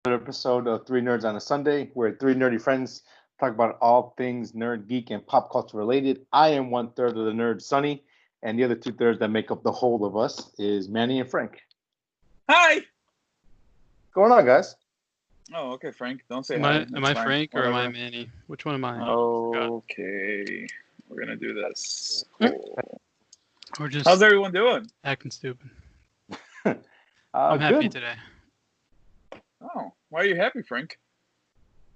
episode of Three Nerds on a Sunday, where three nerdy friends talk about all things nerd, geek, and pop culture related. I am one third of the nerd, Sonny, and the other two thirds that make up the whole of us is Manny and Frank. Hi. What's going on, guys? Oh, okay, Frank. Don't say Am hi. I That's am I fine. Frank or am I Whatever. Manny? Which one am I? Okay. We're gonna do this. Cool. Or just How's everyone doing? acting stupid? I'm Good. happy today. Oh, why are you happy, Frank?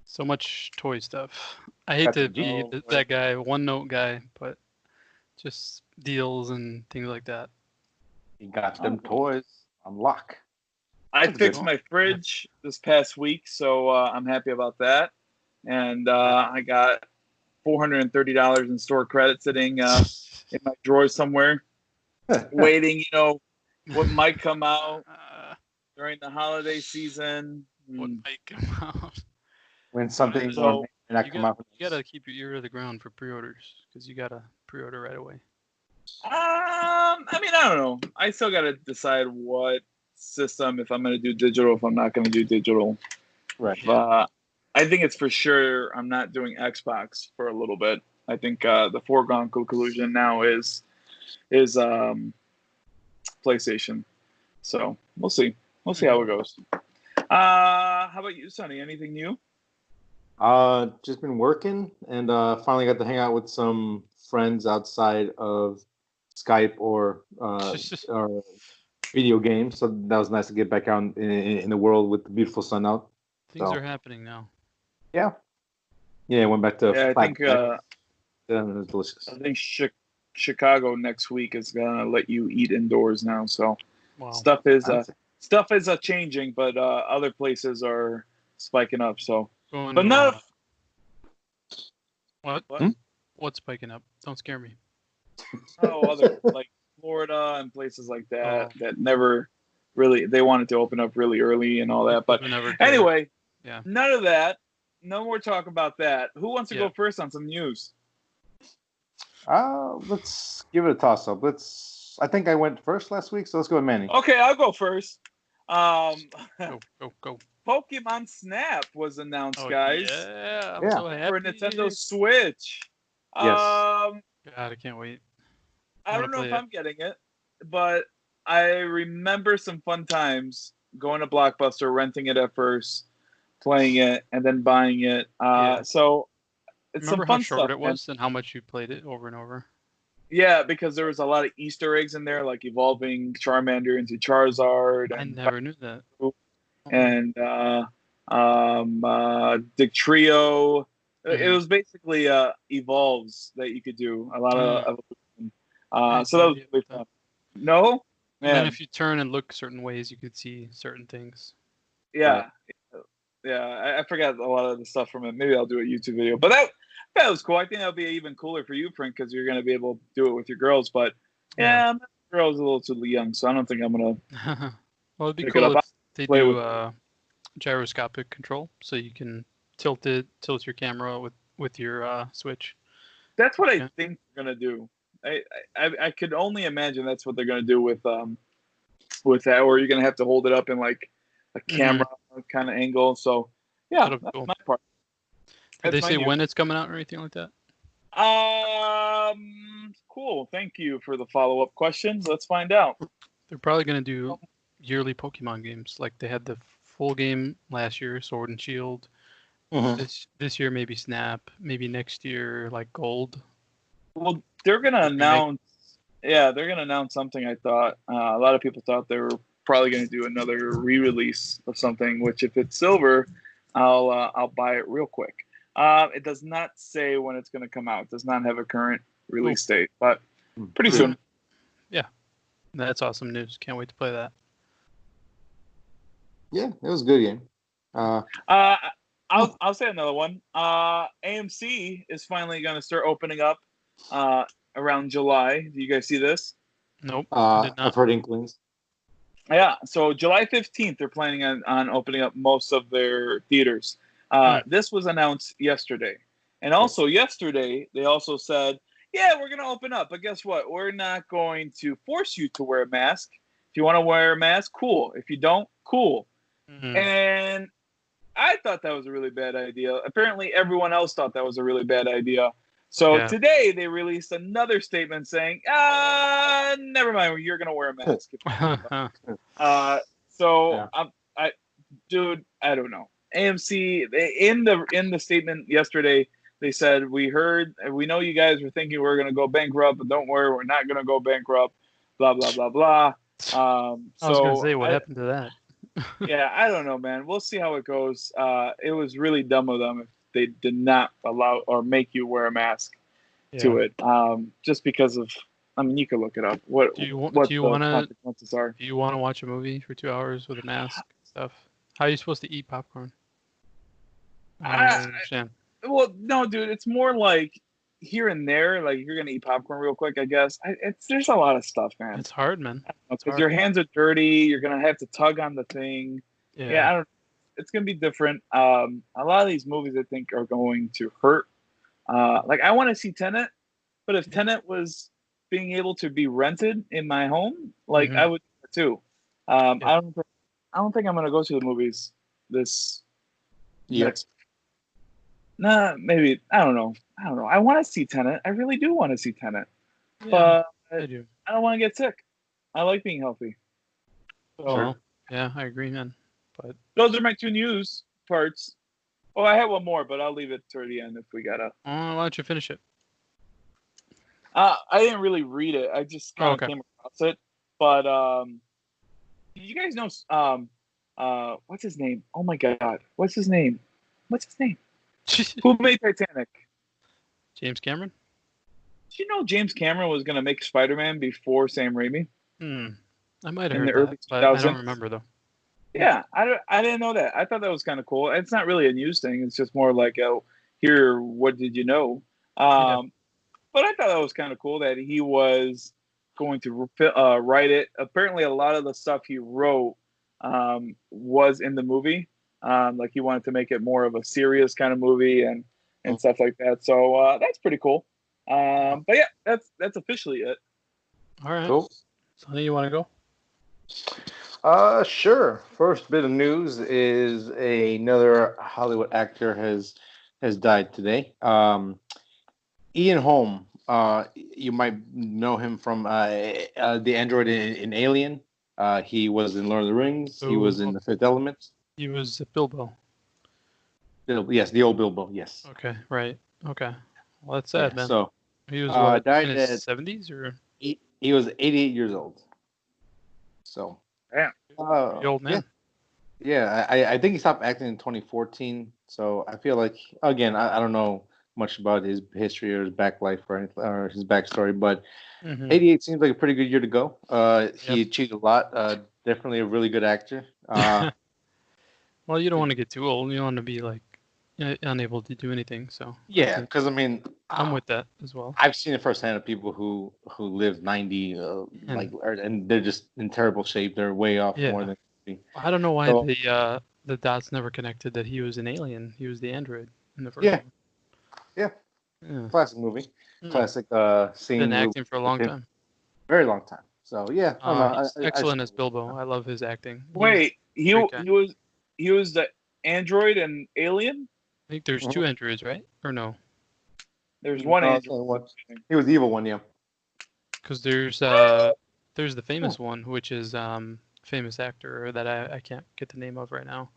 So much toy stuff. I hate Got to the be Oh, boy. that guy, one note guy, but just deals and things like that. You got them toys on lock. I That's fixed good. my fridge this past week, so I'm happy about that. And I got $430 in store credit sitting in my drawer somewhere, waiting. What might come out during the holiday season. What might come out? When something So, may not come out. You gotta keep your ear to the ground for pre-orders because you gotta pre-order right away. I don't know. I still got to decide what system, if I'm going to do digital, if I'm not going to do digital. Right. I think it's for sure I'm not doing Xbox for a little bit. I think the foregone conclusion now is PlayStation. So we'll see. We'll see how it goes. How about you, Sonny? Anything new? Just been working and finally got to hang out with some friends outside of Skype or video games. So that was nice to get back out in the world with the beautiful sun out. Things are happening now. Yeah. Yeah, went back to I think it was delicious. I think Chicago next week is gonna let you eat indoors now. So Wow. stuff is changing, but other places are spiking up. So, Going but to, not. What? What? What's spiking up? Don't scare me. Other like Florida and places like that that never really they wanted to open up really early and all that. But anyway, yeah. None of that. No more talk about that. Who wants to go first on some news? Let's give it a toss up. I think I went first last week, so let's go with Manny. Okay, I'll go first. Go. Pokemon Snap was announced, guys. Yeah, I'm so happy. For Nintendo Switch. Yes. God, I can't wait. I don't know if I'm getting it, but I remember some fun times going to Blockbuster, renting it at first, playing it, and then buying it. So it's remember some fun how short stuff, it was and how much you played it over and over? Yeah, because there was a lot of Easter eggs in there, like evolving Charmander into Charizard. I never knew that. And Dictrio. It was basically evolves that you could do. A lot of evolution. So that was really fun. No? And then if you turn and look certain ways, you could see certain things. Yeah. Yeah, I forgot a lot of the stuff from it. Maybe I'll do a YouTube video. But that was cool. I think that'll be even cooler for you, Frank, because you're going to be able to do it with your girls. But, my girl's a little too young, so I don't think I'm going to well, it'd be cool if they do gyroscopic control, so you can tilt your camera with your Switch. That's what I think they're going to do. I could only imagine that's what they're going to do with that, or you're going to have to hold it up in, like, a camera kind of angle. So, yeah, that's cool. My part. Did they say when it's coming out or anything like that? Cool. Thank you for the follow-up questions. Let's find out. They're probably going to do yearly Pokemon games. Like they had the full game last year, Sword and Shield. This year, maybe Snap. Maybe next year, like Gold. Well, they're going to announce... Yeah, they're going to announce something, I thought. A lot of people thought they were probably going to do another re-release of something, which if it's silver, I'll buy it real quick. It does not say when it's going to come out. It does not have a current release date, but pretty soon. Yeah, that's awesome news. Can't wait to play that. Yeah, it was a good game. I'll say another one. AMC is finally going to start opening up around July. Do you guys see this? Nope. I've heard inklings. Yeah, so July 15th, they're planning on opening up most of their theaters. This was announced yesterday. And also yesterday, they also said, yeah, we're going to open up. But guess what? We're not going to force you to wear a mask. If you want to wear a mask, cool. If you don't, cool. And I thought that was a really bad idea. Apparently, everyone else thought that was a really bad idea. So today they released another statement saying, never mind, you're gonna wear a mask. Dude, I don't know. AMC in the statement yesterday, they said we know you guys were thinking we're gonna go bankrupt, but don't worry, we're not gonna go bankrupt. Blah blah blah blah. I was gonna say, what happened to that? Yeah, I don't know, man. We'll see how it goes. It was really dumb of them if they did not allow or make you wear a mask to it. Just because of, I mean, you can look it up. What the consequences are. Do you want to watch a movie for 2 hours with a mask and stuff? How are you supposed to eat popcorn? I don't understand. Well, no, dude. It's more like here and there. Like you're gonna eat popcorn real quick, I guess. There's a lot of stuff, man. It's hard, man. Because your hands are dirty. You're gonna have to tug on the thing. Yeah, I don't. It's gonna be different. A lot of these movies, I think, are going to hurt. Like I want to see Tenet, but if Tenet was being able to be rented in my home, like I would too. I don't think I'm gonna go to the movies this next. Nah, maybe I don't know. I want to see Tenet. I really do want to see Tenet, but I don't want to get sick. I like being healthy. So, yeah, I agree, man. But those are my 2 news parts. Oh, I have one more, but I'll leave it to the end if we gotta. Why don't you finish it? I didn't really read it. I just kind of came across it. But you guys know what's his name? Oh my God, what's his name? Who made Titanic? James Cameron. Did you know James Cameron was gonna make Spider-Man before Sam Raimi? I might have heard that, but I don't remember though. Yeah, I didn't know that. I thought that was kind of cool. It's not really a news thing. It's just more like, here, what did you know? But I thought that was kind of cool that he was going to write it. Apparently, a lot of the stuff he wrote was in the movie. Like he wanted to make it more of a serious kind of movie and stuff like that. So that's pretty cool. But yeah, that's officially it. All right. Cool. Sonny, you want to go? Sure. First bit of news is another Hollywood actor has died today. Ian Holm. You might know him from the android in Alien. He was in Lord of the Rings. He was in The Fifth Element. He was Bilbo. Yes, the old Bilbo. Yes. Okay. Right. Okay. Well, that's sad, man. So he was died in his 70s or? He was 88 years old. So. Yeah. The old man. Yeah, I think he stopped acting in 2014. So I feel like, again, I don't know much about his history or his back life or anything, or his backstory, but 88 seems like a pretty good year to go. He achieved a lot. Definitely a really good actor. Well, you don't want to get too old. You don't want to be like unable to do anything. So yeah, because I mean, I'm with that as well. I've seen it firsthand of people who live 90, and they're just in terrible shape. They're way off more than. I don't know why the dots never connected that he was an alien. He was the android in the first one. Yeah. Classic movie. Classic scene. Been acting for a long time. Very long time. So yeah, he's excellent as Bilbo. I love his acting. Wait, he was the android and Alien? I think there's 2 androids, right? Or no? There's one android. He was the evil one, yeah. Because there's the famous one, which is famous actor that I can't get the name of right now.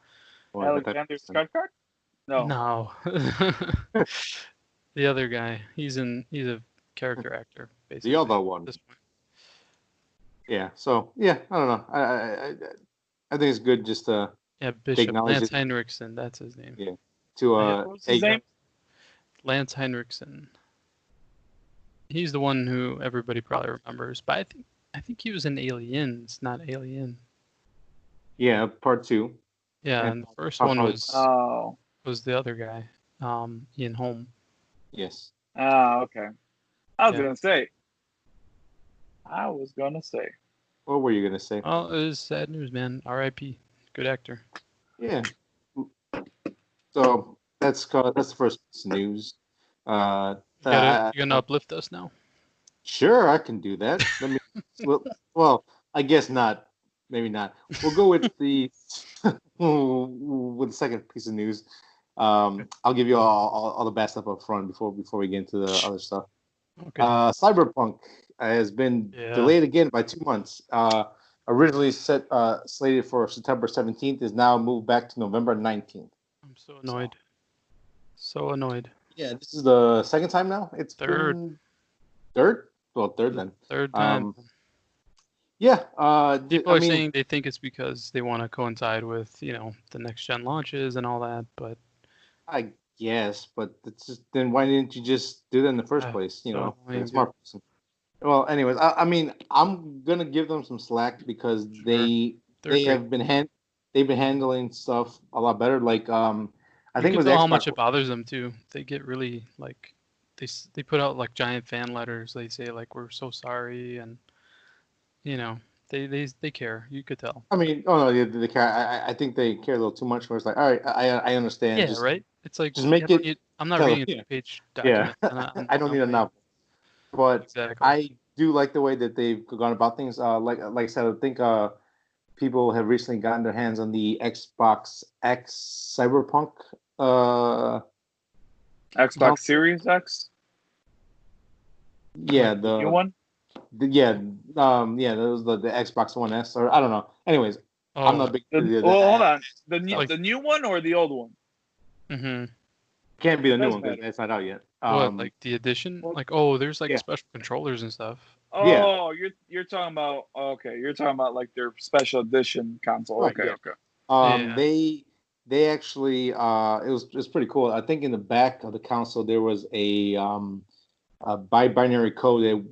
Alexander Skarsgård? No. The other guy. He's a character actor, basically. The other one. At this point. Yeah. So yeah, I don't know. I think it's good just to Bishop Lance Henriksen. That's his name. Yeah. What's his name? Lance Henriksen. He's the one who everybody probably remembers, but I think he was in Aliens, not Alien. Yeah, part 2. Yeah, and the first one was the other guy, Ian Holm. Yes. Okay. I was gonna say. What were you gonna say? Well, it was sad news, man. R.I.P. Good actor. Yeah. So that's the first piece of news. You gonna uplift us now? Sure, I can do that. Let me. well, I guess not maybe not. We'll go with the with the second piece of news. I'll give you all the bad stuff up front before we get into the other stuff. Okay. Cyberpunk has been delayed again by 2 months. Originally slated for September 17th, is now moved back to November 19th. I'm so annoyed. So annoyed. Yeah, this is the second time now. It's third. Third? Well, third then. Third time. Yeah. People are saying they think it's because they want to coincide with, the next gen launches and all that, but I guess, but it's just, then why didn't you just do that in the first place? It's smart person. Well, anyways, I mean, I'm gonna give them some slack because they've been handling stuff a lot better. Like I think it was tell Xbox. How much it bothers them too. They get really like they put out like giant fan letters. They say like we're so sorry, and they care. You could tell. I mean, they care. I think they care a little too much. Where it's like, all right, I understand. Yeah, right. It's like just make it. I'm not reading a 2-page document. Yeah, I don't need a novel. But exactly. I do like the way that they've gone about things. Like I said, I think people have recently gotten their hands on the Xbox X Cyberpunk. Xbox Series X. Yeah, the new one. That was the Xbox One S, or I don't know. Anyways, I'm not big. Hold on, the new one or the old one? Mm-hmm. Can't be the new one because it's not out yet. What, like the edition? There's like special controllers and stuff. Oh, you're talking about you're talking about like their special edition console. Right, Okay. They actually it was pretty cool. I think in the back of the console there was a binary code that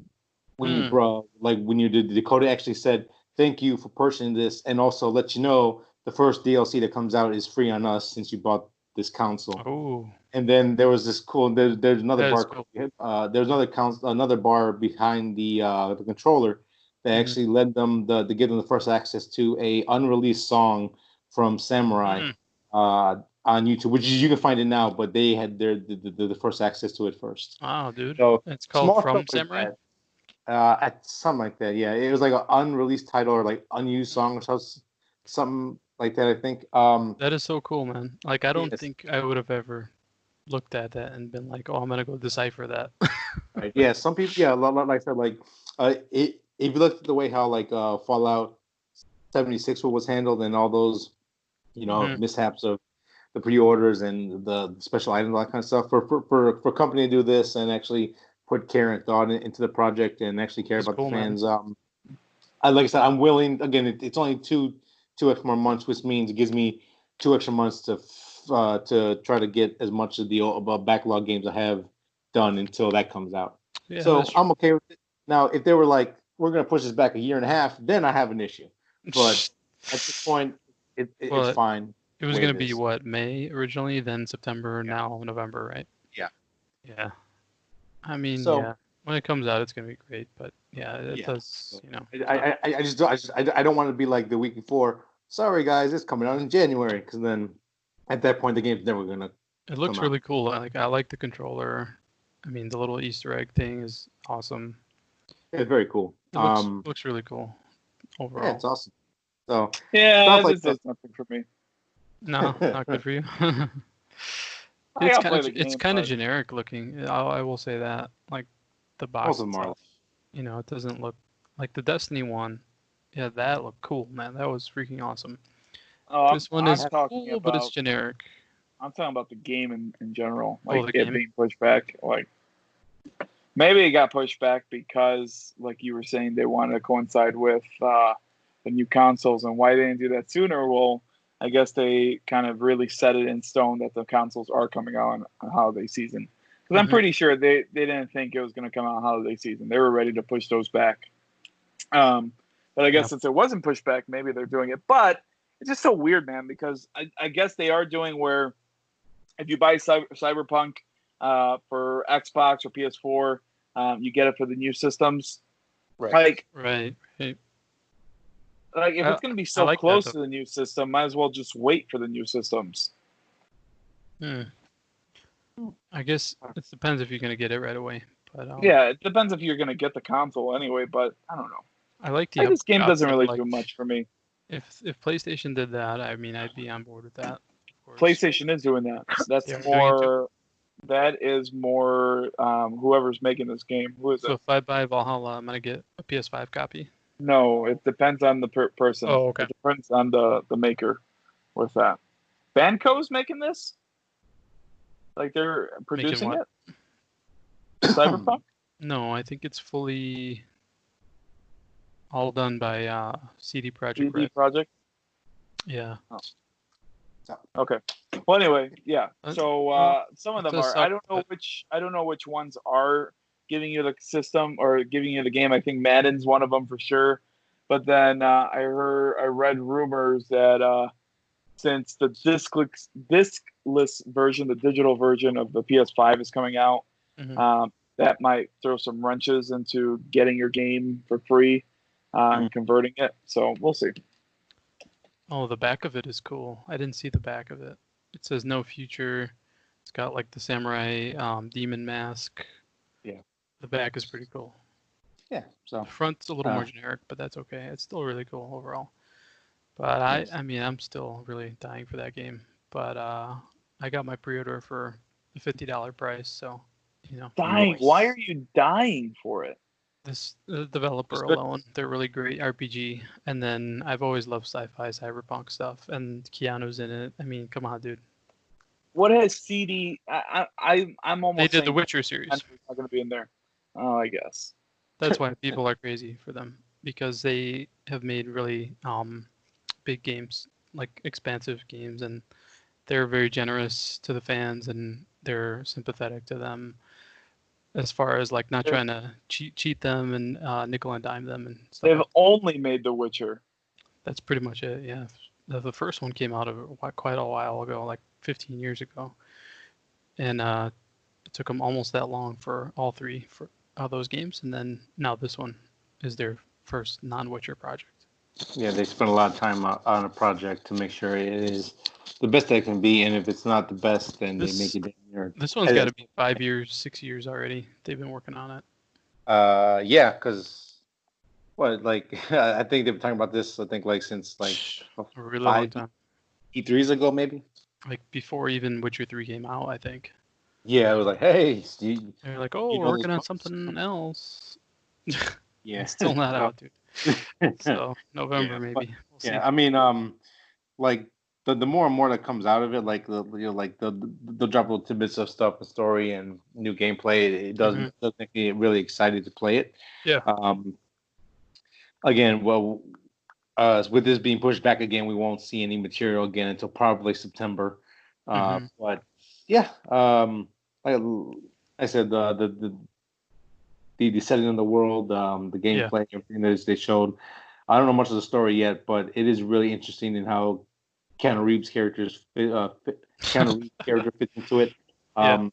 when you did the code, it actually said thank you for purchasing this, and also let you know the first DLC that comes out is free on us since you bought this console. Oh. And then there was this cool. There's another bar. Cool. There's another bar behind the controller that actually led them to give them the first access to a unreleased song from Samurai on YouTube, which you can find it now. But they had the first access to it first. Wow, dude! So it's called From Samurai. Something like that. Yeah, it was like an unreleased title or like unused song or something like that. I think. That is so cool, man. Like I don't think I would have ever looked at that and been like, "Oh, I'm gonna go decipher that." Right. Yeah, some people. Yeah, like I said, like if you look at the way how like Fallout 76 was handled and all those, mishaps of the pre-orders and the special items, all that kind of stuff, for a company to do this and actually put care and thought into the project and actually care about the fans. Like I said, I'm willing. Again, it's only two extra more months, which means it gives me 2 extra months to try to get as much of the backlog games I have done until that comes out. Yeah, so I'm okay with it. Now, if they were like, we're going to push this back a year and a half, then I have an issue. But at this point, it's fine. It was going to be what, May originally, then September, now November, right? Yeah. Yeah. I mean, when it comes out, it's going to be great. But it does, I don't want to be like the week before. Sorry, guys, it's coming out in January, because then at that point the game's never gonna. It looks really cool. I like the controller. I mean, the little Easter egg thing is awesome. It's very cool. It looks really cool overall. Yeah, it's awesome. So it does nothing for me. No, not good for you. It's kind of generic looking. I will say that. Like the box itself. It doesn't look like the Destiny one. Yeah, that looked cool, man. That was freaking awesome. This one is cool, but it's generic. I'm talking about the game in general. Like it being pushed back. Like maybe it got pushed back because, like you were saying, they wanted to coincide with the new consoles. And why they didn't do that sooner? Well, I guess they kind of really set it in stone that the consoles are coming out on holiday season. Because I'm pretty sure they didn't think it was going to come out on holiday season. They were ready to push those back. But I guess since it wasn't pushed back, maybe they're doing it. But it's just so weird, man, because I guess they are doing where if you buy Cyberpunk for Xbox or PS4, you get it for the new systems. Right. Right. Like if it's going to be so close to the new system, might as well just wait for the new systems. I guess it depends if you're going to get it right away. But it depends if you're going to get the console anyway. But I don't know. I like the. This game doesn't really do much for me. If PlayStation did that, I mean, I'd be on board with that. PlayStation is doing that. That's more. That is more. Whoever's making this game. Who is it? So if I buy Valhalla, I'm gonna get a PS5 copy. No, it depends on the person. Oh, okay. It depends on the maker. With that, Banco's making this. Like they're producing it. Cyberpunk. No, I think it's fully all done by CD Projekt. CD Projekt. Yeah. Oh. Okay. Well, anyway, yeah. So some of them are. I don't know which ones are giving you the system or giving you the game. I think Madden's one of them for sure. But then I read rumors that since the discless version, the digital version of the PS5 is coming out, that might throw some wrenches into getting your game for free and converting it. So we'll see. Oh, the back of it is cool. I didn't see the back of it. It says no future. It's got like the samurai demon mask. Yeah. The back is pretty cool. Yeah. So the front's a little more generic, but that's okay. It's still really cool overall. But I mean, I'm still really dying for that game. But I got my pre-order for the $50 price, so you know. Dying? Why are you dying for it? The developer alone, they're really great RPG, and then I've always loved sci-fi, cyberpunk stuff, and Keanu's in it. I mean, come on, dude. What has CD? I'm almost. They did the Witcher series. I'm not going to be in there. Oh, I guess. That's why people are crazy for them, because they have made really big games, like expansive games, and they're very generous to the fans, and they're sympathetic to them. As far as like not trying to cheat them and nickel and dime them and stuff. They've only made The Witcher. That's pretty much it. Yeah, the first one came out quite a while ago, like 15 years ago, and it took them almost that long for all three for those games, and then now this one is their first non-Witcher project. Yeah, they spent a lot of time on a project to make sure it is the best that it can be, and if it's not the best, then they make it. This one's got to be 5 years, 6 years already. They've been working on it. Yeah, because like I think they've been talking about this. I think like since like a really long time. E3s ago, maybe. Like before even Witcher 3 came out, I think. Yeah, it was like, hey, they're like, oh, we're working on something else. Yeah, it's still not out, dude. So November maybe. We'll see. I mean, like the more and more that comes out of it, like they'll drop little tidbits of stuff, a story and new gameplay. It does make me really excited to play it. Yeah. Again, well, with this being pushed back again, we won't see any material again until probably September. But yeah, like I said, the setting of the world, the gameplay, everything that they showed. I don't know much of the story yet, but it is really interesting in how Keanu Reeves' character fits into it.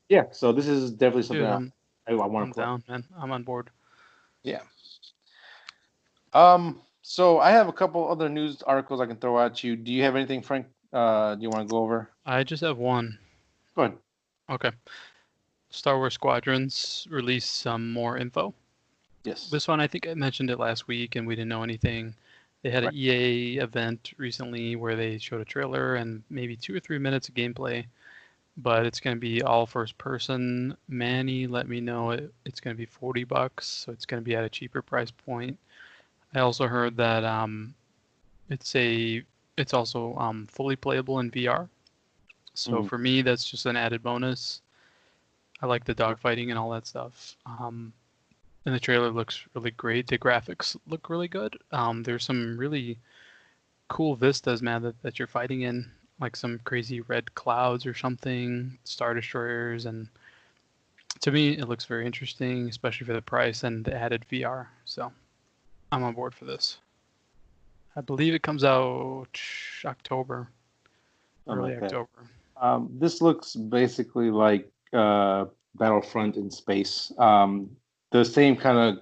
Yeah, so this is definitely something I want to play. Down, man. I'm on board. Yeah. So I have a couple other news articles I can throw at you. Do you have anything, Frank? Do you want to go over? I just have one. Go ahead. Okay. Star Wars Squadrons released some more info. Yes. This one, I think I mentioned it last week, and we didn't know anything. They had an EA event recently where they showed a trailer and maybe 2 or 3 minutes of gameplay, but it's going to be all first person. Manny let me know it's going to be $40, so it's going to be at a cheaper price point. I also heard that it's also fully playable in VR. So for me, that's just an added bonus. I like the dogfighting and all that stuff. And the trailer looks really great. The graphics look really good. There's some really cool vistas, man, that you're fighting in, like some crazy red clouds or something, Star Destroyers, and to me, it looks very interesting, especially for the price and the added VR. So I'm on board for this. I believe it comes out October, early October. This looks basically like Battlefront in space. The same kind of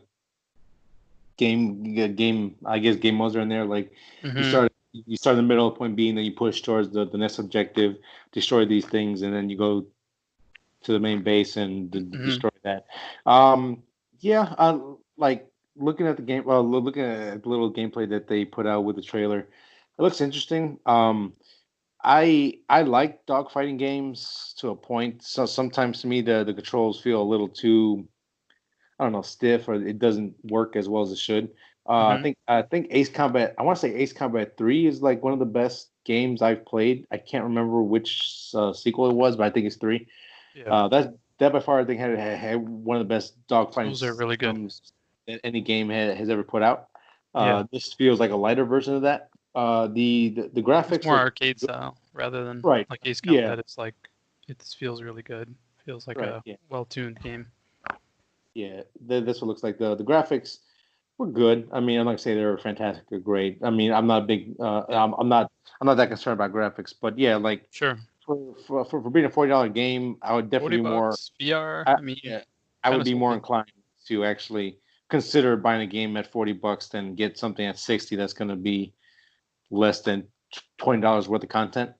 game. I guess game modes are in there. Like you start in the middle, point being, then you push towards the next objective, destroy these things, and then you go to the main base and destroy that. Like looking at the game. Well, looking at the little gameplay that they put out with the trailer. looks interesting. I like dogfighting games to a point. So sometimes to me the controls feel a little too, I don't know, stiff, or it doesn't work as well as it should. I think Ace Combat. I want to say Ace Combat 3 is like one of the best games I've played. I can't remember which sequel it was, but I think it's 3. Yeah. That by far I think had one of the best dogfighting Those are really good. systems that any game has ever put out. Yeah. This feels like a lighter version of that. The graphics It's more look arcade style rather than right. like Ace Yeah. Combat. It's like it feels really good. Feels like Right, a yeah. well-tuned game. Yeah, this what looks like. The graphics were good. I mean, I'm not gonna say they were fantastic or great. I mean, I'm not a big. I'm not that concerned about graphics. But yeah, like Sure. for being a $40 game, I would definitely be more. $40 VR. I, I mean, yeah, I would be more inclined to actually consider buying a game at $40 than get something at 60 that's going to be less than $20 worth of content.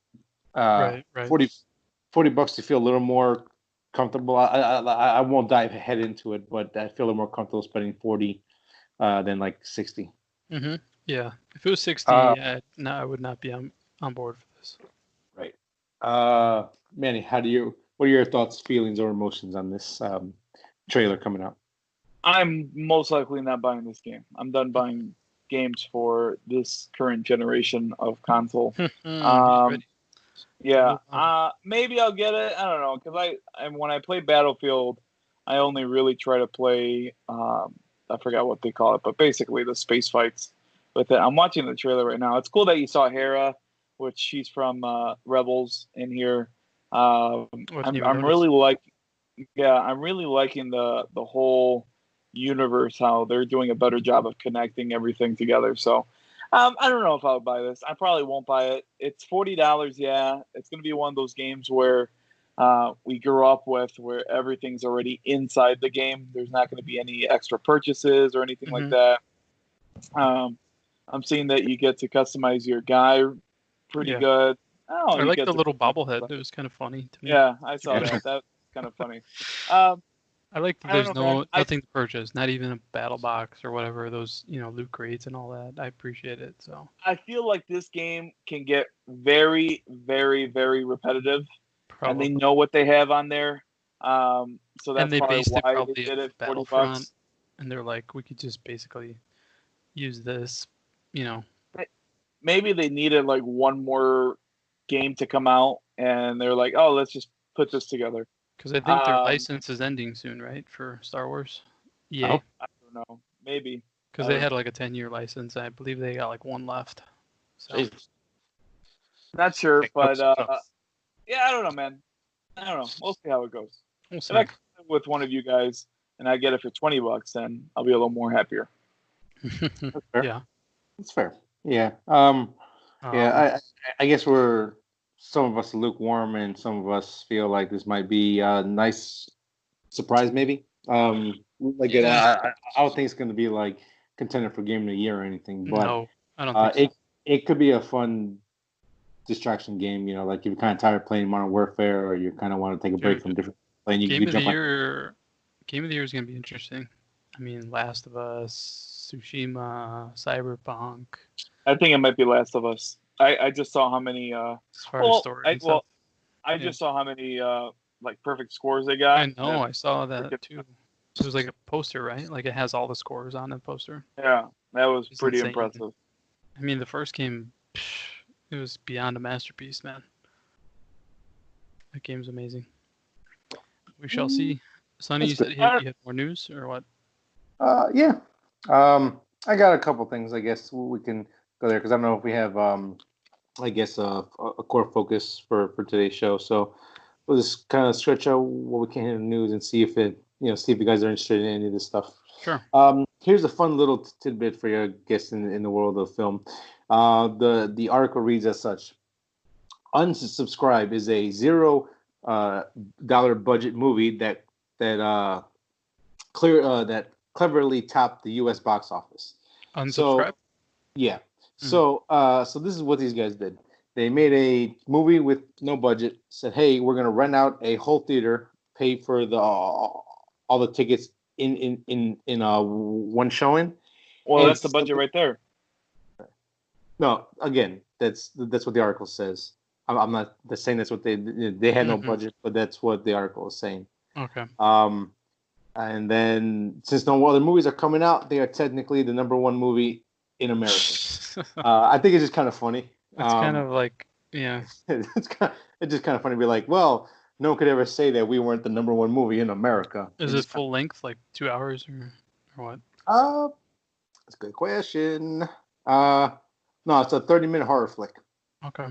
Right. 40 bucks to feel a little more comfortable. I won't dive head into it, but I feel a little more comfortable spending 40 than like 60. Mm-hmm. Yeah. If it was 60, no, I would not be on board for this. Right. Manny, what are your thoughts, feelings, or emotions on this trailer coming out? I'm most likely not buying this game. I'm done buying games for this current generation of console. Yeah, maybe I'll get it. I don't know, because when I play Battlefield, I only really try to play. I forgot what they call it, but basically the space fights with it. I'm watching the trailer right now. It's cool that you saw Hera, which she's from Rebels in here. I'm really liking the whole universe, how they're doing a better job of connecting everything together. So I don't know if I'll buy this. I probably won't buy it. It's $40. Yeah, it's going to be one of those games where we grew up with, where everything's already inside the game. There's not going to be any extra purchases or anything like that. I'm seeing that you get to customize your guy pretty good. I like the little bobblehead. It was kind of funny to me. Yeah, I saw that. That's kind of funny. I like that there's nothing to purchase, not even a battle box or whatever, those, loot crates and all that. I appreciate it. So I feel like this game can get very, very, very repetitive. Probably. And they know what they have on there. So that's probably why they did it $40. And they're like, we could just basically use this, Maybe they needed like one more game to come out, and they're like, oh, let's just put this together. Because I think their license is ending soon, right, for Star Wars? Yeah. I don't know. Maybe. Because they had like a 10-year license. I believe they got like one left. So. Not sure, but yeah, I don't know, man. I don't know. We'll see how it goes. If I come with one of you guys and I get it for $20, then I'll be a little more happier. That's fair. Yeah. That's fair. Yeah. I guess some of us lukewarm, and some of us feel like this might be a nice surprise, maybe. I don't think it's going to be like contender for game of the year or anything, but no, I don't think so. It could be a fun distraction game. Like if you're kind of tired of playing Modern Warfare, or you kind of want to take a break from different playing. Game of the year is going to be interesting. I mean, Last of Us, Tsushima, Cyberpunk. I think it might be Last of Us. I just saw how many. As far as story I just saw how many like perfect scores they got. I know, I saw that too. It was like a poster, right? Like it has all the scores on the poster. Yeah, that was pretty impressive. I mean, the first game, it was beyond a masterpiece, man. That game's amazing. We shall see. Sonny, you said you had more news or what? Yeah. I got a couple things. I guess we can go there because I don't know if we have, I guess, a core focus for today's show. So we'll just kind of stretch out what we can in the news and see if see if you guys are interested in any of this stuff. Sure. Here's a fun little tidbit for you, I guess, in the world of film. The article reads as such: Unsubscribe is a $0 budget movie that cleverly topped the U.S. box office. Unsubscribe? So, yeah. So this is what these guys did. They made a movie with no budget. Said, "Hey, we're gonna rent out a whole theater, pay for all the tickets in one showing." Well, that's the budget right there. No, again, That's what the article says. I'm not saying that's what they had no budget, but that's what the article is saying. Okay. And then since no other movies are coming out, they are technically the number one movie in America. I think it's just kind of funny. It's kind of like, yeah. it's just kind of funny to be like, well, no one could ever say that we weren't the number one movie in America. Is it full length, like 2 hours or what? That's a good question. No, it's a 30-minute horror flick. Okay.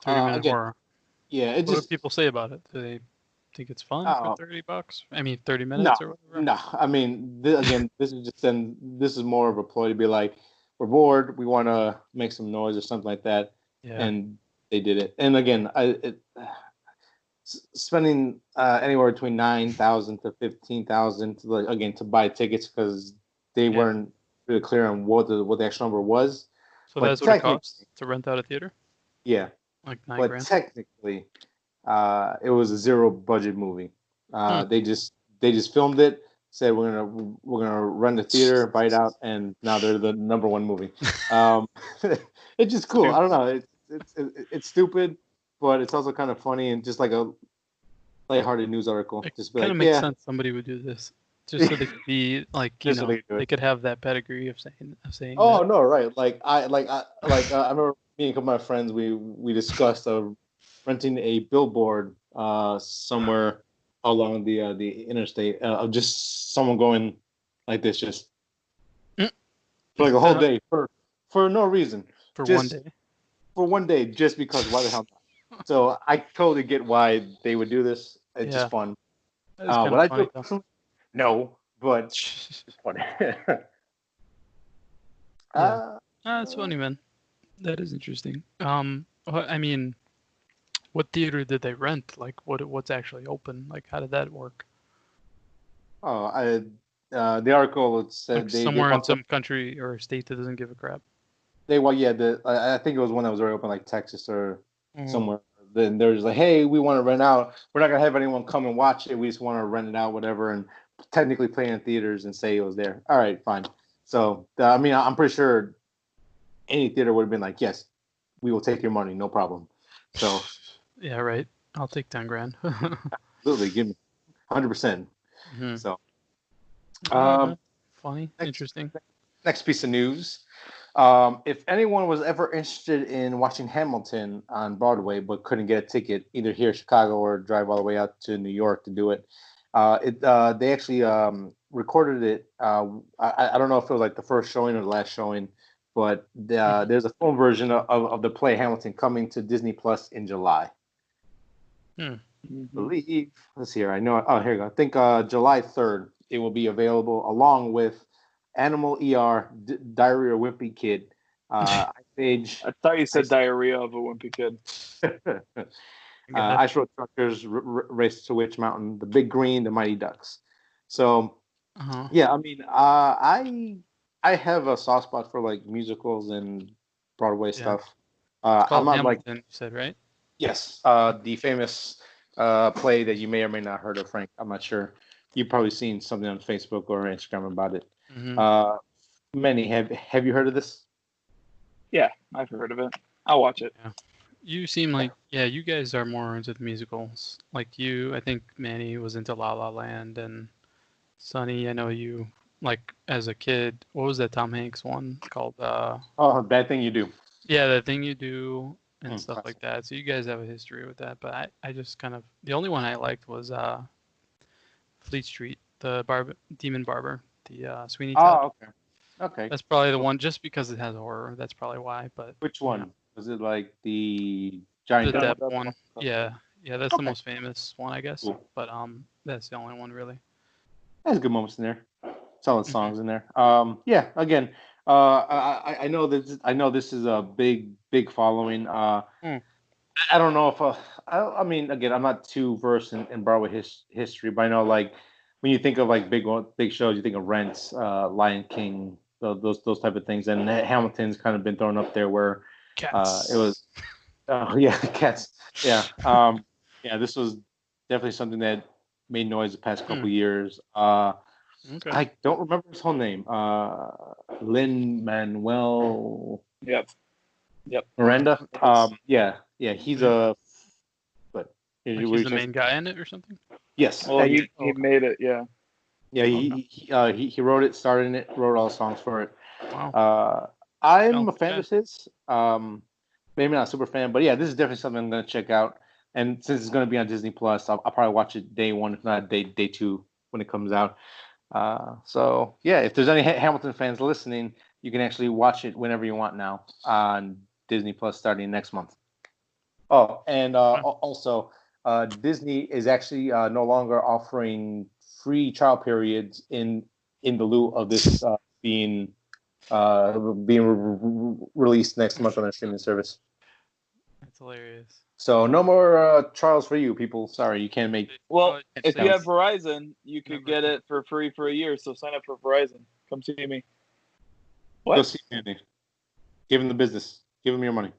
30-minute horror. Yeah, what do people say about it? Do they think it's fun for $30? I mean, 30 minutes or whatever? No, I mean, this is more of a ploy to be like, we're bored, we want to make some noise or something like that, and they did it. And again, spending anywhere between $9,000 to $15,000 to buy tickets because they weren't really clear on what the actual number was. So that's what it costs to rent out a theater? Yeah. Like $9,000? But technically, it was a zero budget movie. They just filmed it, said we're gonna run the theater, buy it out, and now they're the number one movie. It's just cool. I don't know. It's stupid, but it's also kind of funny and just like a lighthearted news article. It just kind of makes sense somebody would do this. Just so they could be like, they could have that pedigree of saying. Oh no, right? I remember me and a couple of my friends we discussed renting a billboard somewhere along the interstate of just someone going like this, just for like a whole day for no reason. For one day, just because why the hell not? So I totally get why they would do this. It's just fun. Would I do it? No, but it's funny. That's funny, man. That is interesting. I mean, what theater did they rent? Like, what's actually open? Like, how did that work? The article said somewhere in some country or state that doesn't give a crap. I think it was one that was already open, like Texas or somewhere. Then they're just like, hey, we want to rent out. We're not gonna have anyone come and watch it. We just want to rent it out, whatever, and technically play in theaters and say it was there. All right, fine. So I mean, I'm pretty sure any theater would have been like, yes, we will take your money, no problem. So yeah, right. I'll take $10,000. Absolutely, give me 100%. So funny, interesting. Next piece of news. If anyone was ever interested in watching Hamilton on Broadway but couldn't get a ticket either here in Chicago or drive all the way out to New York to do it, they actually recorded it. I don't know if it was like the first showing or the last showing, but there's a film version of the play Hamilton coming to Disney Plus in July. I believe. Let's see here. I know. Oh, here you go. I think July 3rd it will be available along with Animal ER, Diary of a Wimpy Kid, Ice Age. I thought you said Diarrhea of a Wimpy Kid. Ice Road Truckers, Race to Witch Mountain, The Big Green, The Mighty Ducks. So, yeah, I mean, I have a soft spot for like musicals and Broadway stuff. I'm not Hamilton, you said, right? Yes, the famous play that you may or may not heard of, Frank. I'm not sure. You've probably seen something on Facebook or Instagram about it. Many have you heard of this? Yeah, I've heard of it. I'll watch it. Yeah. You seem like you guys are more into the musicals. Like you, I think Manny was into La La Land, and Sonny, I know you like as a kid. What was that Tom Hanks one called? Bad Thing You Do. Yeah, That Thing You Do and stuff like that. So you guys have a history with that. But I just kind of the only one I liked was Fleet Street, the Demon Barber, the Sweeney Todd. Oh, okay. That's probably the one, just because it has horror. That's probably why. But which one was it? Like the giant Depp one? Yeah, that's the most famous one, I guess. Cool. But that's the only one really. There's good moments in there. Solid songs in there. Again, I know this is a big following. I don't know if I mean, again, I'm not too versed in Broadway history, but I know like when you think of like big shows, you think of Rent, Lion King, those type of things, and Hamilton's kind of been thrown up there where Cats. It was Cats. This was definitely something that made noise the past couple years. I don't remember his whole name. Lin-Manuel. Yep. Yep. Miranda. Yeah, he's a. But like he's the main guy in it or something. Yes. Well, he made it. Yeah. Yeah, he wrote it, starred in it, wrote all the songs for it. Wow. I'm a fan of his. Maybe not a super fan, but yeah, this is definitely something I'm going to check out. And since it's going to be on Disney Plus, I'll probably watch it day one, if not day two when it comes out. So yeah, if there's any Hamilton fans listening, you can actually watch it whenever you want now on Disney Plus starting next month. Oh, and also, Disney is actually no longer offering free trial periods in the lieu of this being released next month on their streaming service. That's hilarious. So no more trials for you people. Sorry, you can't make. Well, if you have Verizon, you could get it for free for a year. So sign up for Verizon. Come see me. What? Go see Andy. Give him the business. Give him your money.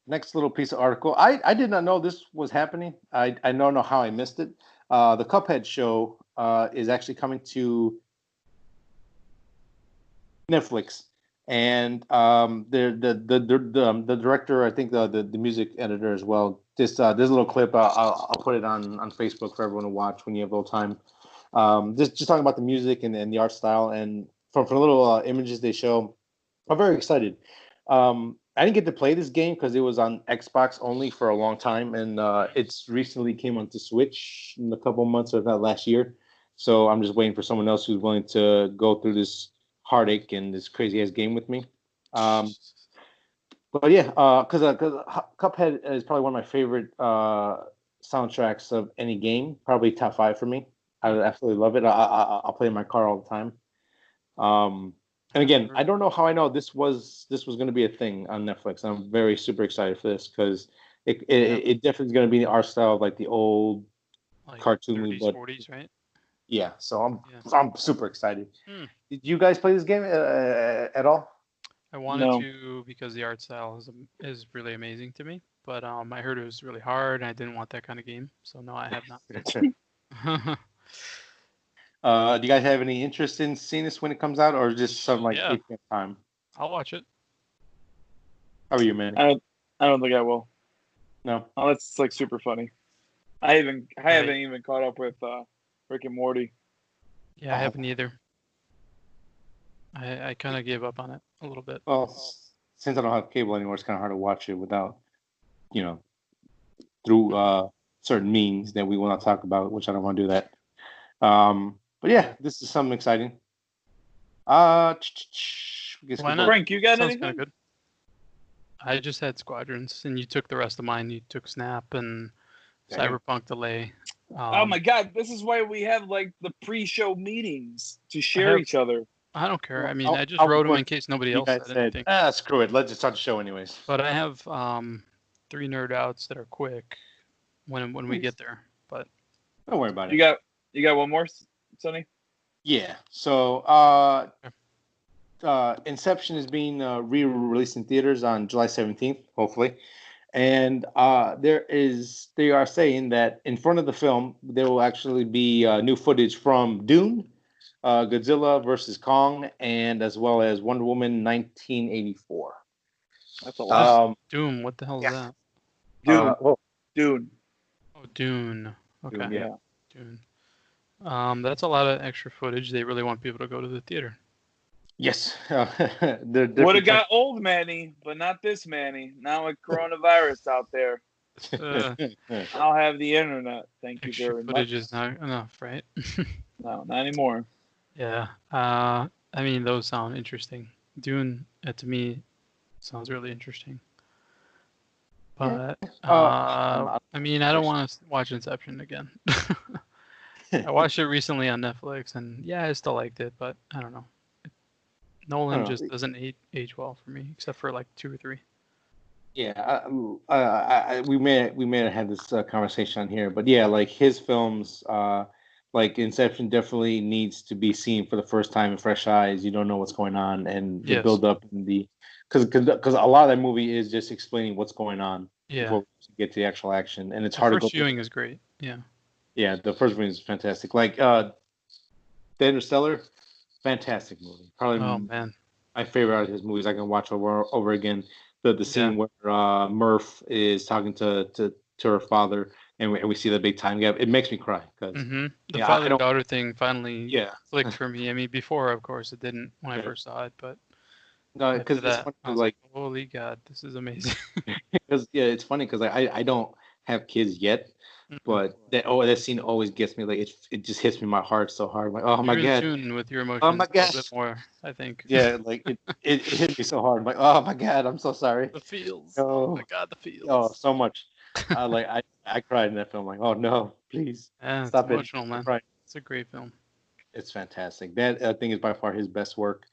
Next little piece of article. I did not know this was happening. I don't know how I missed it. The Cuphead show is actually coming to Netflix, and the director, I think the music editor as well. This little clip, I'll put it on Facebook for everyone to watch when you have a little time. Just talking about the music and the art style, and from the little images they show, I'm very excited. I didn't get to play this game because it was on Xbox only for a long time, and it's recently came onto Switch in a couple months, or not last year. So I'm just waiting for someone else who's willing to go through this heartache and this crazy ass game with me. But yeah, because Cuphead is probably one of my favorite soundtracks of any game, probably top 5 for me. I absolutely love it. I'll play in my car all the time. And again, I don't know how I know this was going to be a thing on Netflix. I'm very super excited for this because it definitely is going to be the art style of like the old cartoony, 30s, 40s, right? Yeah, so I'm super excited. Did you guys play this game at all? I wanted to because the art style is really amazing to me, but I heard it was really hard and I didn't want that kind of game, so no, I have not. Do you guys have any interest in seeing this when it comes out, or just some like time? I'll watch it. How are you, man? I don't think I will. No. Oh, that's like super funny. I haven't even caught up with Rick and Morty. Yeah, I haven't either. I kind of gave up on it a little bit. Well, since I don't have cable anymore, it's kind of hard to watch it without, through certain means that we will not talk about, which I don't want to do that. But yeah, this is something exciting. Frank, you got anything? Kind of good. I just had Squadrons, and you took the rest of mine. You took Snap and Cyberpunk Delay. Oh my God! This is why we have like the pre-show meetings to share each other. I don't care. I mean, I just wrote them in case nobody else said anything. Screw it. Let's just start the show anyways. But I have 3 nerd outs that are quick when we get there. But don't worry about it. You got one more, Sonny? Yeah. So Inception is being re-released in theaters on July 17th, hopefully. And they are saying that in front of the film, there will actually be new footage from Dune, Godzilla versus Kong, and as well as Wonder Woman 1984. That's a lot. Doom, what the hell is that? Dune. Oh, Dune. Okay. Dune, yeah. Dune. That's a lot of extra footage. They really want people to go to the theater. Yes. Would have got old Manny, but not this Manny. Now with coronavirus out there, I'll have the internet. Thank you very much. Footage is not enough, right? No, not anymore. Yeah. I mean, those sound interesting. Dune, to me, sounds really interesting. But, I mean, I don't want to watch Inception again. I watched it recently on Netflix, and yeah, I still liked it, but I don't know. Nolan just doesn't age well for me, except for like 2 or 3. Yeah, we may have had this conversation on here, but yeah, like his films, like Inception, definitely needs to be seen for the first time in fresh eyes. You don't know what's going on, and the build up in because a lot of that movie is just explaining what's going on before we get to the actual action, and it's hard to go. First viewing is great. Yeah, the first viewing is fantastic. Like The Interstellar. Fantastic movie. Probably. Oh man, my favorite out of his movies. I can watch over again. The scene where Murph is talking to her father, and we see the big time gap. It makes me cry because the father-daughter thing finally clicked for me. I mean, before, of course, it didn't when I first saw it, but no, because it's funny, I was like, holy God, this is amazing. Because it's funny because I don't have kids yet, but that scene always gets me. Like it just hits me in my heart so hard. I'm like, oh my You're God, in tune with your emotions oh my a gosh, little bit more, I think. Yeah, like it hit me so hard. I'm like, oh my God, I'm so sorry. The feels. Oh, Oh my God, the feels. Oh, so much. I cried in that film. Like, oh no, please stop it. Emotional, man. Right. It's a great film. It's fantastic. That I think is by far his best work.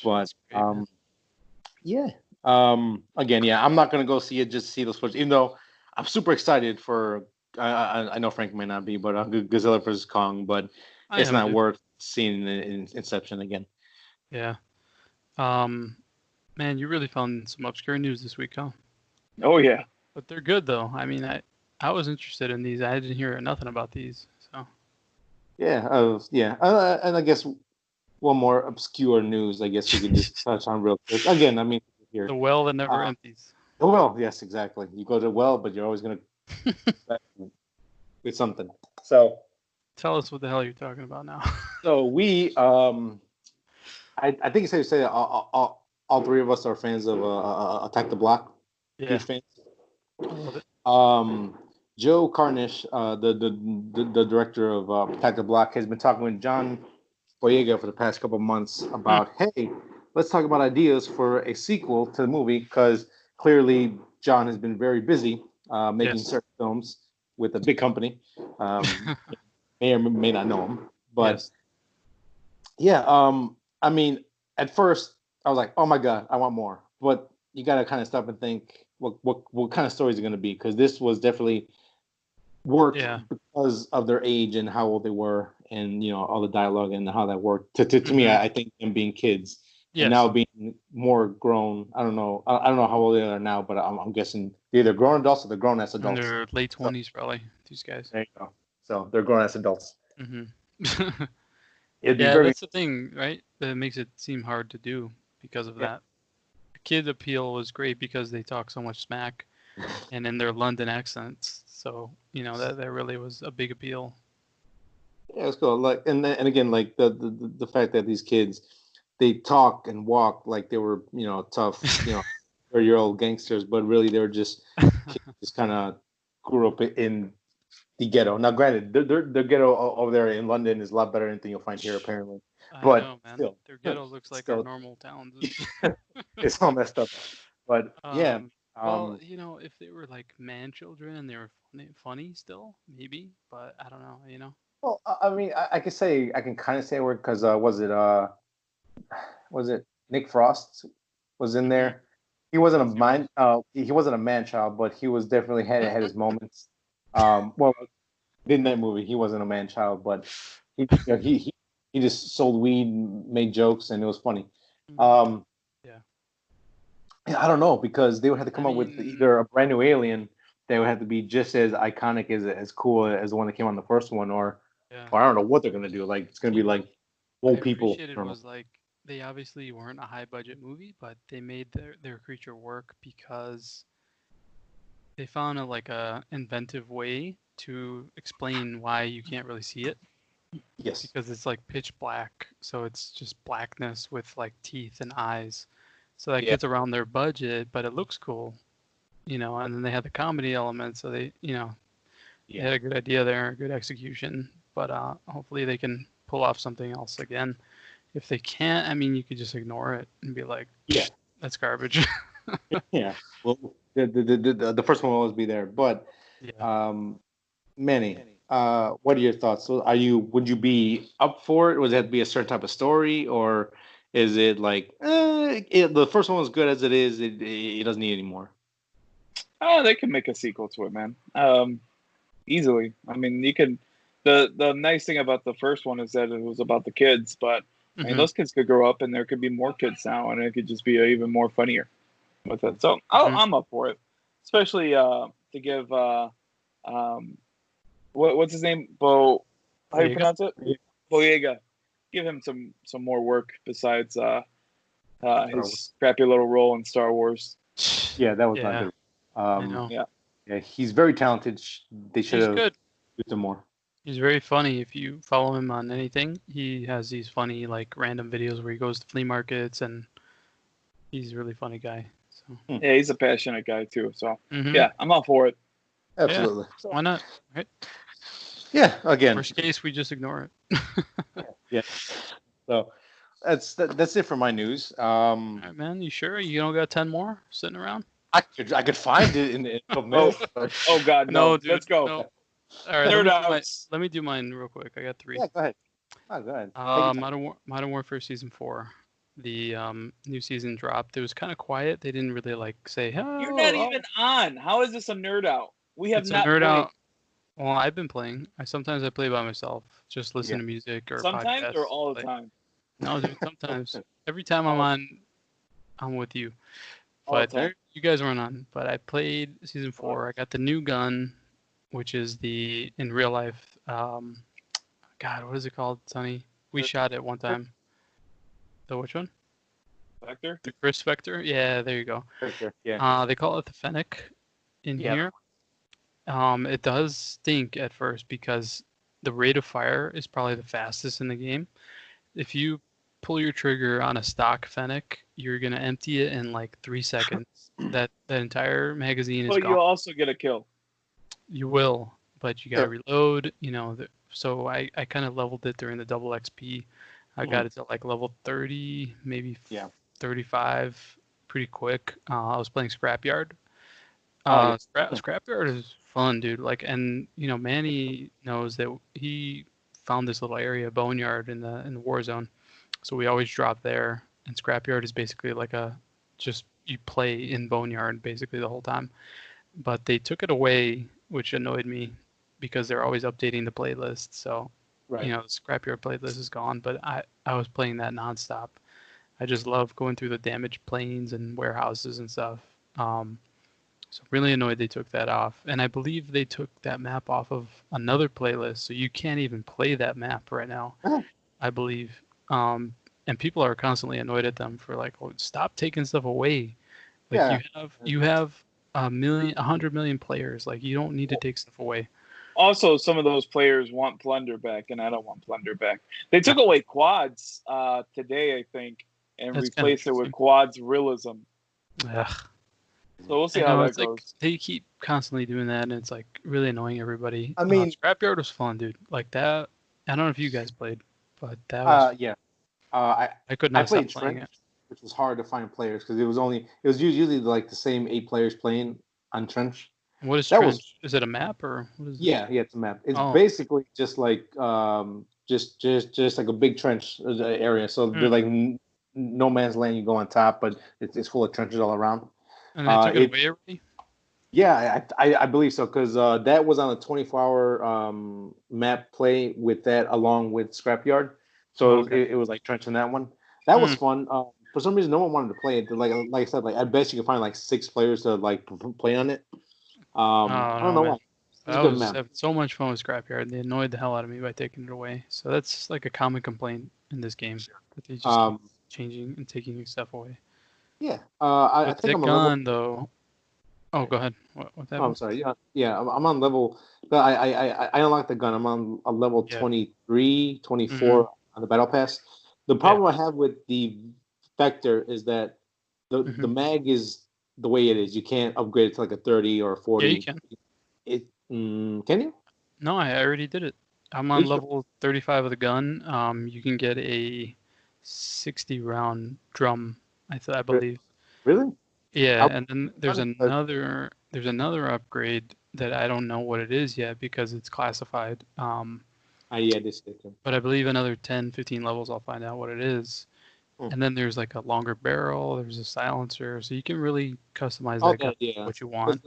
But great, yeah. Again, yeah, I'm not gonna go see it just to see those footage, even though I'm super excited for. I know Frank may not be, but Godzilla vs Kong. But it's not worth seeing in Inception again. Yeah. Man, you really found some obscure news this week, huh? Oh yeah. But they're good though. I mean, I was interested in these. I didn't hear nothing about these. So. Yeah. And I guess one more obscure news. I guess we can just touch on real quick. Again, I mean, here the well that never empties. The well, yes, exactly. You go to the well, but you're always gonna with something. So. Tell us what the hell you're talking about now. So we, I think it's safe to say that all three of us are fans of Attack the Block. Yeah. Huge fans. I love it. Joe Carnish, the director of Attack the Block, has been talking with John Boyega for the past couple of months about, hey, let's talk about ideas for a sequel to the movie, because clearly John has been very busy making certain films with a big company. May or may not know him, but I mean, at first I was like, oh my God, I want more. But you got to kind of stop and think what kind of stories are going to be, because this was definitely worked because of their age and how old they were, and all the dialogue and how that worked. To me, I think them being kids and now being more grown. I don't know how old they are now, but I'm guessing they're either grown adults or they're grown as adults. In their late 20s, probably, these guys. There you go. So they're grown as adults. That's the thing, right? That makes it seem hard to do because of that. Kid appeal was great because they talk so much smack and in their London accents. So, that really was a big appeal. Yeah, it's cool. Like, and again, like the fact that these kids, they talk and walk like they were, tough, 30-year-old gangsters, but really they were just kind of grew up in the ghetto. Now, granted, the ghetto over there in London is a lot better than anything you'll find here, apparently. But I know, man. Still, their ghetto looks like our normal towns. It's all messed up. But well, if they were like man children and they were funny still, maybe. But I don't know. Well, I mean, I can kind of say a word because was it Nick Frost was in there? He wasn't he wasn't a man child, but he was definitely had his moments. Well, in that movie, he wasn't a man child, but he just sold weed, made jokes, and it was funny. I don't know, because they would have to come up with either a brand new alien that would have to be just as iconic, as cool as the one that came on the first one, or I don't know what they're gonna do. Like it's gonna be like old people. It was like they obviously weren't a high budget movie, but they made their creature work because they found a inventive way to explain why you can't really see it. Yes. Because it's like pitch black, so it's just blackness with like teeth and eyes. So that gets around their budget, but it looks cool, and then they had the comedy element, so they, they had a good idea there, good execution, but hopefully they can pull off something else again. If they can't, I mean, you could just ignore it and be like, that's garbage. Yeah. Well, the first one will always be there, but Manny, what are your thoughts? So would you be up for it? Would it have to be a certain type of story, or is it like the first one was good as it is? It doesn't need any more. They can make a sequel to it, man. Easily. I mean, you can. The nice thing about the first one is that it was about the kids, but I mean, those kids could grow up, and there could be more kids now, and it could just be even more funnier with it. So I'm up for it, especially to give what's his name, Bo? How do you pronounce it? Boyega. Give him some more work besides his crappy little role in Star Wars. Yeah, that was not good. I know. Yeah, he's very talented. They should have used him more. He's very funny. If you follow him on anything, he has these funny, like, random videos where he goes to flea markets, and he's a really funny guy. So yeah, he's a passionate guy too. So yeah, I'm all for it. Absolutely. Yeah, why not? Right? Yeah. Again. Worst case, we just ignore it. Yeah. So that's it for my news. All right, man. You sure you don't got 10 more sitting around? I could find it in a minute. Oh God, no, dude, let's go. No. All right, let me do mine real quick. I got 3. Yeah, go ahead. Oh, go ahead. Modern Warfare Season 4. The new season dropped. It was kind of quiet. They didn't really like say, "Oh, you're not even on." How is this a nerd out? We have not nerd played. out. Well, I've been playing. Sometimes I play by myself, just listen to music or sometimes podcasts. Or all the time. No, dude. Sometimes. Every time I'm on, I'm with you. But you guys weren't on. But I played Season 4. I got the new gun, which is the in real life. God, what is it called, Sonny? We shot it one time. The which one? Vector? The Chris Vector? Yeah, there you go. Vector, yeah. They call it the Fennec in here. It does stink at first because the rate of fire is probably the fastest in the game. If you pull your trigger on a stock Fennec, you're going to empty it in like 3 seconds. that entire magazine is gone. But you also get a kill. You will, but you got to reload, so I kind of leveled it during the double XP. I got it to like level 30, maybe 35, pretty quick. I was playing Scrapyard. Scrapyard is fun, dude. Like, and Manny knows that he found this little area, Boneyard, in the war zone. So we always drop there. And Scrapyard is basically like you play in Boneyard basically the whole time. But they took it away, which annoyed me because they're always updating the playlist. So. Right. The Scrapyard playlist is gone, but I was playing that nonstop. I just love going through the damaged planes and warehouses and stuff. So really annoyed they took that off. And I believe they took that map off of another playlist, so you can't even play that map right now, I believe. And people are constantly annoyed at them for like, oh, stop taking stuff away. Like you have 100 million players. Like you don't need to take stuff away. Also, some of those players want plunder back, and I don't want plunder back. They took away quads today, I think, and replaced it with quads realism. Ugh. So we'll see how that goes. Like, they keep constantly doing that, and it's like really annoying everybody. I mean, Scrapyard was fun, dude. Like that. I don't know if you guys played, but that was. I could not played stop playing Trench, which was hard to find players because it was usually like the same 8 players playing on Trench. What is Trench? Is it a map or what is it? Yeah, it's a map. It's basically just like just like a big trench area. So they're like no man's land. You go on top, but it's full of trenches all around. And they took it away already? Yeah, I believe so because that was on a 24-hour map play with that along with Scrapyard. So it was like trench in that one. That was fun. For some reason, no one wanted to play it. Like I said, like I bet you can find like 6 players to like play on it. I don't know why. I was having so much fun with Scrapyard. They annoyed the hell out of me by taking it away. So that's like a common complaint in this game that they just keep changing and taking your stuff away. Yeah, I think I'm on though. Oh, go ahead. What happened? Oh, I'm sorry. Yeah. I'm on level. I unlocked the gun. I'm on a level 23, 24 on the battle pass. The problem I have with the Vector is that the mag is the way it is. You can't upgrade it to like a 30 or a 40. Yeah, you can. Can you? No, I already did it. I'm on level 35 of the gun. You can get a 60 round drum. I believe. Really? Yeah, and then there's another upgrade that I don't know what it is yet because it's classified. This. But I believe another 10, 15 levels I'll find out what it is. And then there's like a longer barrel, there's a silencer, so you can really customize that gun what you want.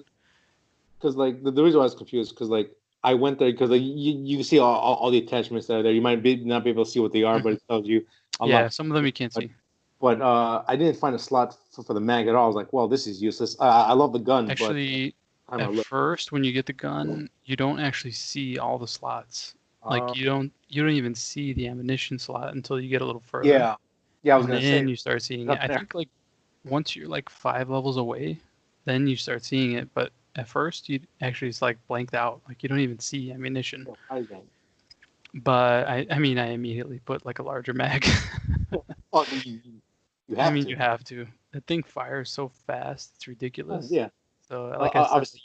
Because like the reason why I was confused because like I went there because like you see all the attachments that are there. You might not be able to see what they are, but it tells you a lot. Some of them you can't see. But I didn't find a slot for the mag at all. I was like, well, this is useless. I love the gun. Actually, at first, when you get the gun, you don't actually see all the slots. Like you don't even see the ammunition slot until you get a little further. Yeah. Yeah, I was and gonna then say you start seeing up it. I there. think like once you're like 5 levels away, then you start seeing it. But at first, you actually it's like blanked out. Like you don't even see ammunition. But I mean, I immediately put like a larger mag. Oh, you I have mean, to. you have to. The thing fires so fast, it's ridiculous. Yeah. So, like I said, Obviously,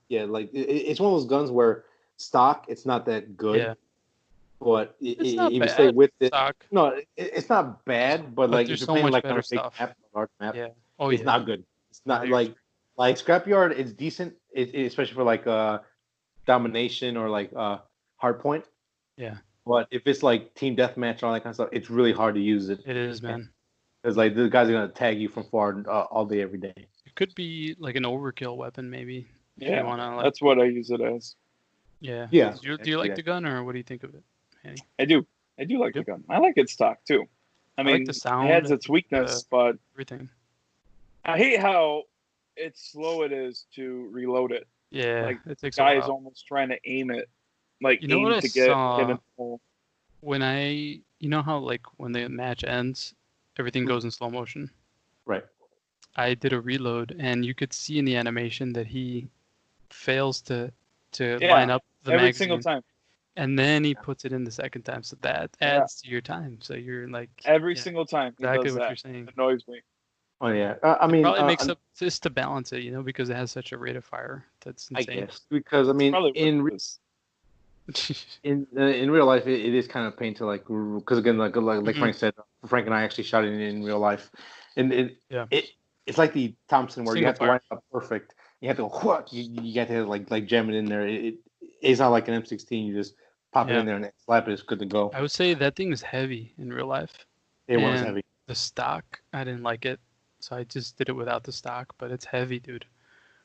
yeah, like it's one of those guns where stock, it's not that good. yeah, But it's not if you stay bad with it, stock, no, it's not bad. But but like if there's you're so playing much like on better a big stuff. map, a large map, Yeah. Oh it's yeah. not good. It's No, not you're like Scrapyard. It's decent, especially for like domination or like hardpoint. yeah, But if it's like team deathmatch and all that kind of stuff, it's really hard to use it it is, man. because like the guys are gonna tag you from far all day every day. It could be like an overkill weapon, maybe. If you Yeah, wanna like. that's what I use it as. Yeah. Yeah. Do you like the gun, or what do you think of it, Annie? I do like the gun. I like its stock too. I I mean, like the sound. it has its weakness, but everything. I hate how slow it is to reload it. Yeah, Like it takes a guy is while. almost trying to aim it, like You know what aim I to get saw in the hole. when you know how like when the match ends, everything goes in slow motion. Right. I did a reload, and you could see in the animation that he fails to line up the every magazine, single time. and then he puts it in the second time. So that adds to your time. So you're like Every single time he exactly does what that. you're saying. It annoys me. Oh yeah. I It mean, probably makes up just to balance it, because it has such a rate of fire. That's I insane. guess because I mean Probably in what it is. in real life it is kind of pain to like because again like Frank said, Frank and I actually shot it in real life, and Yeah. it's like the Thompson where you Single have to line up perfect. You have to go, you got to like jam it in there. It's not like an M16. You just pop it Yeah. in there and slap it. It's good to go. I would say that thing is heavy in real life. It was And heavy. the stock, I didn't like it, so I just did it without the stock. But it's heavy, dude.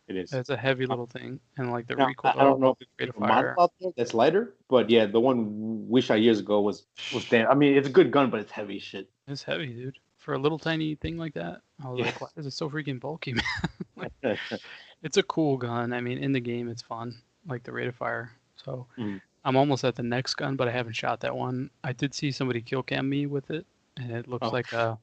It is. It's a heavy little thing, and like the Now, recoil, I don't know if rate there's of a model fire. out there that's lighter, but yeah, the one we shot years ago was damn. I mean, it's a good gun, but it's heavy as shit. It's heavy, dude. For a little tiny thing like that, I was Yeah. like, why is it so freaking bulky, man? Like, it's a cool gun. I mean, in the game, it's fun, like the rate of fire. So I'm almost at the next gun, but I haven't shot that one. I did see somebody kill cam me with it, and it looks it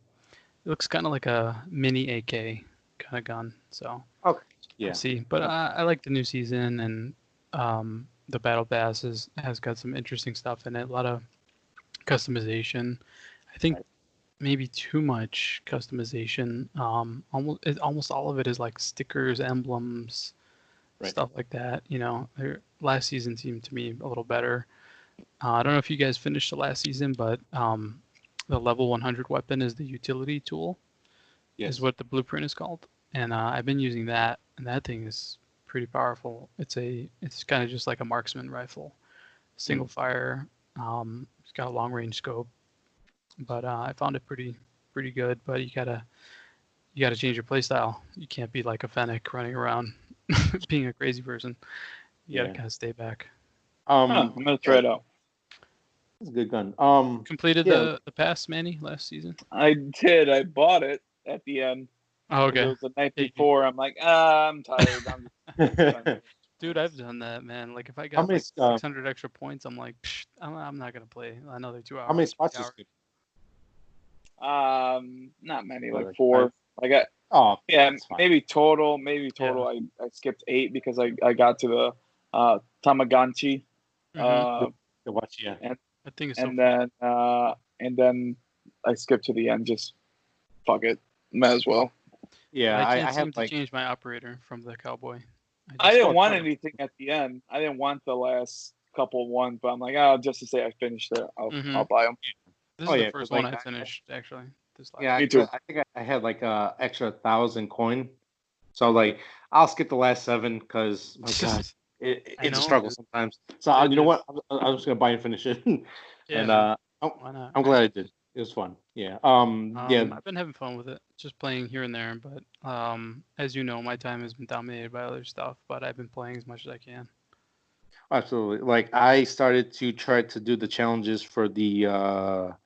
looks kind of like a mini AK kind of gun. So Okay. Yeah. we'll see. But I like the new season, and the battle pass has got some interesting stuff in it. A lot of customization. I think maybe too much customization. Almost all of it is like stickers, emblems, stuff like that. Last season seemed to me a little better. I don't know if you guys finished the last season, but the level 100 weapon is the utility tool. Is what the blueprint is called, and I've been using that, and that thing is pretty powerful. It's kind of just like a marksman rifle, single fire. It's got a long range scope, but I found it pretty good. But you gotta change your playstyle. You can't be like a fennec running around being a crazy person. You gotta kind of stay back. I'm gonna try it out. It's a good gun. Completed the pass, Manny, last season? I did. I bought it at the end. Oh, okay. It was the night before. I'm like, I'm tired. Dude, I've done that, man. Like if I got like 600 extra points, I'm like, I'm not gonna play another 2 hours. How many spots is good? Not many, like 4. I got maybe total. I skipped 8 because I got to the Tamagotchi. That thing is so and then I skipped to the end. Just fuck it, might as well. Yeah, I can't seem to change my operator from the cowboy. I didn't want anything at the end. I didn't want the last couple ones, but I'm like, just to say I finished it, I'll buy them. This is the first one I finished, actually. Me too. I think I had like extra 1,000 coin, so like I'll skip the last 7 because my God, it's a struggle sometimes. So you know what? I'm just gonna buy and finish it. And why not? I'm glad I did. It was fun. Yeah. I've been having fun with it, just playing here and there. But as you know, my time has been dominated by other stuff. But I've been playing as much as I can. Absolutely. Like I started to try to do the challenges for the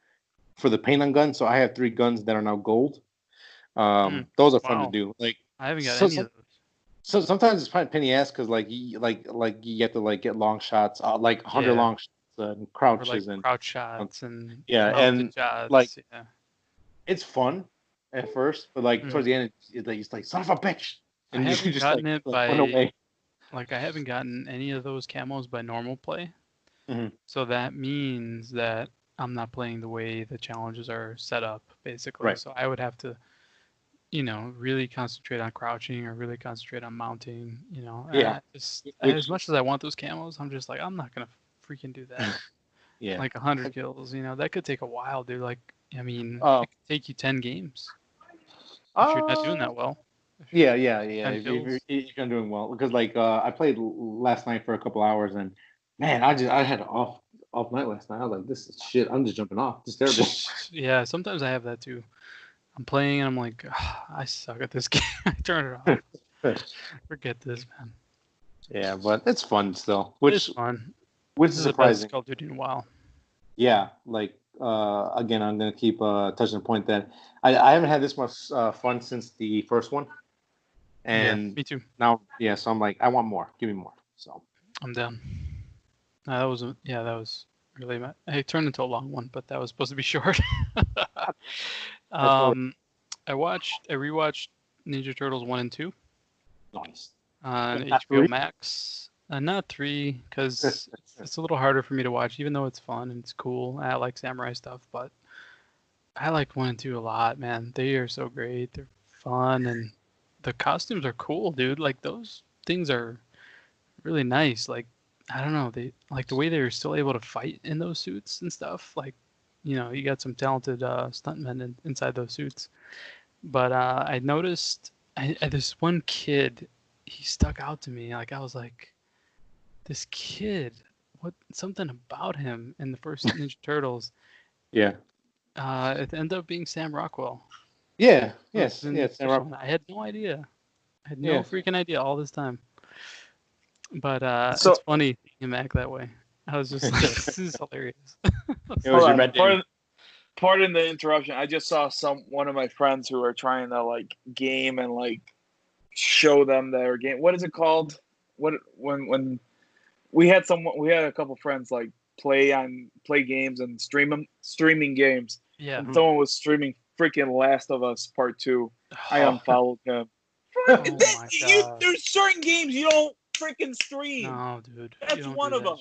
paint on gun. So I have 3 guns that are now gold. Those are fun to do. Like I haven't got any of those. So sometimes it's kind of penny ass because like you get to like get long shots, like 100 long shots and crouches or like and crouch shots and and shots. like It's fun at first, but like towards the end, it's like son of a bitch, I and you haven't just gotten it run away. like I haven't gotten any of those camos by normal play. Mhm. So that means that I'm not playing the way the challenges are set up, basically. Right. So I would have to, really concentrate on crouching or really concentrate on mounting, Yeah. as much as I want those camos, I'm just like, I'm not gonna freaking do that. Yeah. Like 100 kills, that could take a while, dude. Like, I mean, Oh. it could take you 10 games if you're not doing that well. Yeah. 10 If kills. you're doing well, because like I played last night for a couple hours, and man, I had an off night last night. I was like, this is shit. I'm just jumping off. This is terrible. Yeah, sometimes I have that too. I'm playing and I'm like, I suck at this game. I turn it off. Forget this, man. Yeah, but it's fun still. It's fun. Which This is is the best surprising. Call of Duty in a while. Yeah, like again, I'm gonna keep touching the point that I haven't had this much fun since the first one, and yeah, me too. Now, so I'm like, I want more. Give me more. So I'm down. That was really. It turned into a long one, but that was supposed to be short. I rewatched Ninja Turtles 1 and 2 nice. on Not HBO 3? Max. Not 3, because it's a little harder for me to watch, even though it's fun and it's cool. I like samurai stuff, but I like 1 and 2 a lot, man. They are so great. They're fun, and the costumes are cool, dude. Like, those things are really nice. Like, I don't know, they like the way they're still able to fight in those suits and stuff. Like, you got some talented stuntmen inside those suits. But I noticed this one kid, he stuck out to me. Like, I was like, this kid, something about him in the first Ninja Turtles. Yeah. It ended up being Sam Rockwell. Yeah. Yes. Sam Rockwell. I had no idea. I had no freaking idea all this time. But it's funny seeing him act that way. I was just, this is hilarious. Pardon the interruption. I just saw one of my friends who are trying to like game and like show them their game. What is it called? When we had a couple friends like play games and streaming games. Yeah. And someone was streaming freaking Last of Us Part 2. I unfollowed him. There's certain games you don't freaking stream. No, dude. That's one of them.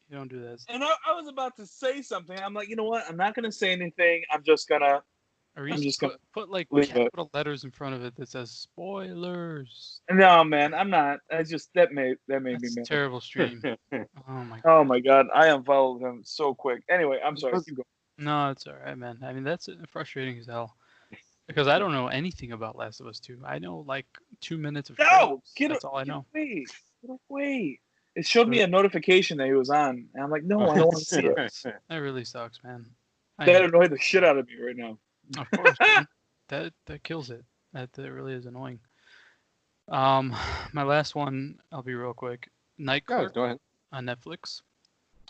You don't do that. And I was about to say something. I'm like, you know what? I'm not gonna say anything. I'm just gonna. Put like capital letters in front of it that says spoilers. No, man, I'm not. That made me mad. Terrible stream. Oh my god, I unfollowed him so quick. Anyway, I'm sorry. Keep going. No, it's all right, man. I mean, that's frustrating as hell. Because I don't know anything about Last of Us 2. I know like 2 minutes of that's all I know. Get away. It showed me a notification that he was on. And I'm like, no, I don't want to see it. That really sucks, man. That annoyed the shit out of me right now. Of course, man. That kills it. That really is annoying. My last one, I'll be real quick. Clerk go ahead. On Netflix.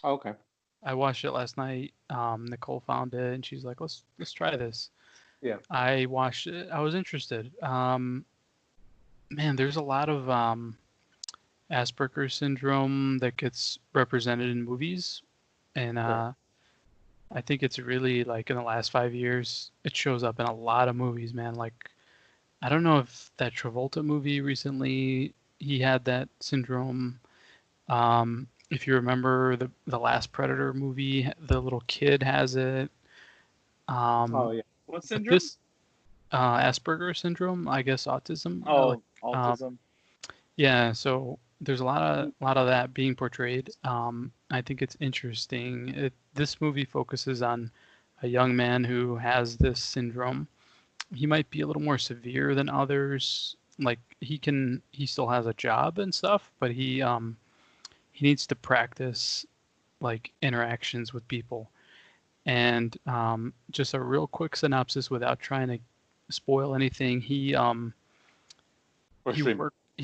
Oh, okay. I watched it last night. Nicole found it and she's like, let's try this. Yeah. I watched it. I was interested. Man, there's a lot of Asperger's syndrome that gets represented in movies, and I think it's really like in the last 5 years, it shows up in a lot of movies, man. Like, I don't know if that Travolta movie recently, he had that syndrome. If you remember the last Predator movie, the little kid has it. What syndrome? Asperger's syndrome, I guess autism. Autism. Yeah, so there's a lot of that being portrayed. I think it's interesting. This movie focuses on a young man who has this syndrome. He might be a little more severe than others. Like he still has a job and stuff, but he needs to practice like interactions with people. And just a real quick synopsis without trying to spoil anything. He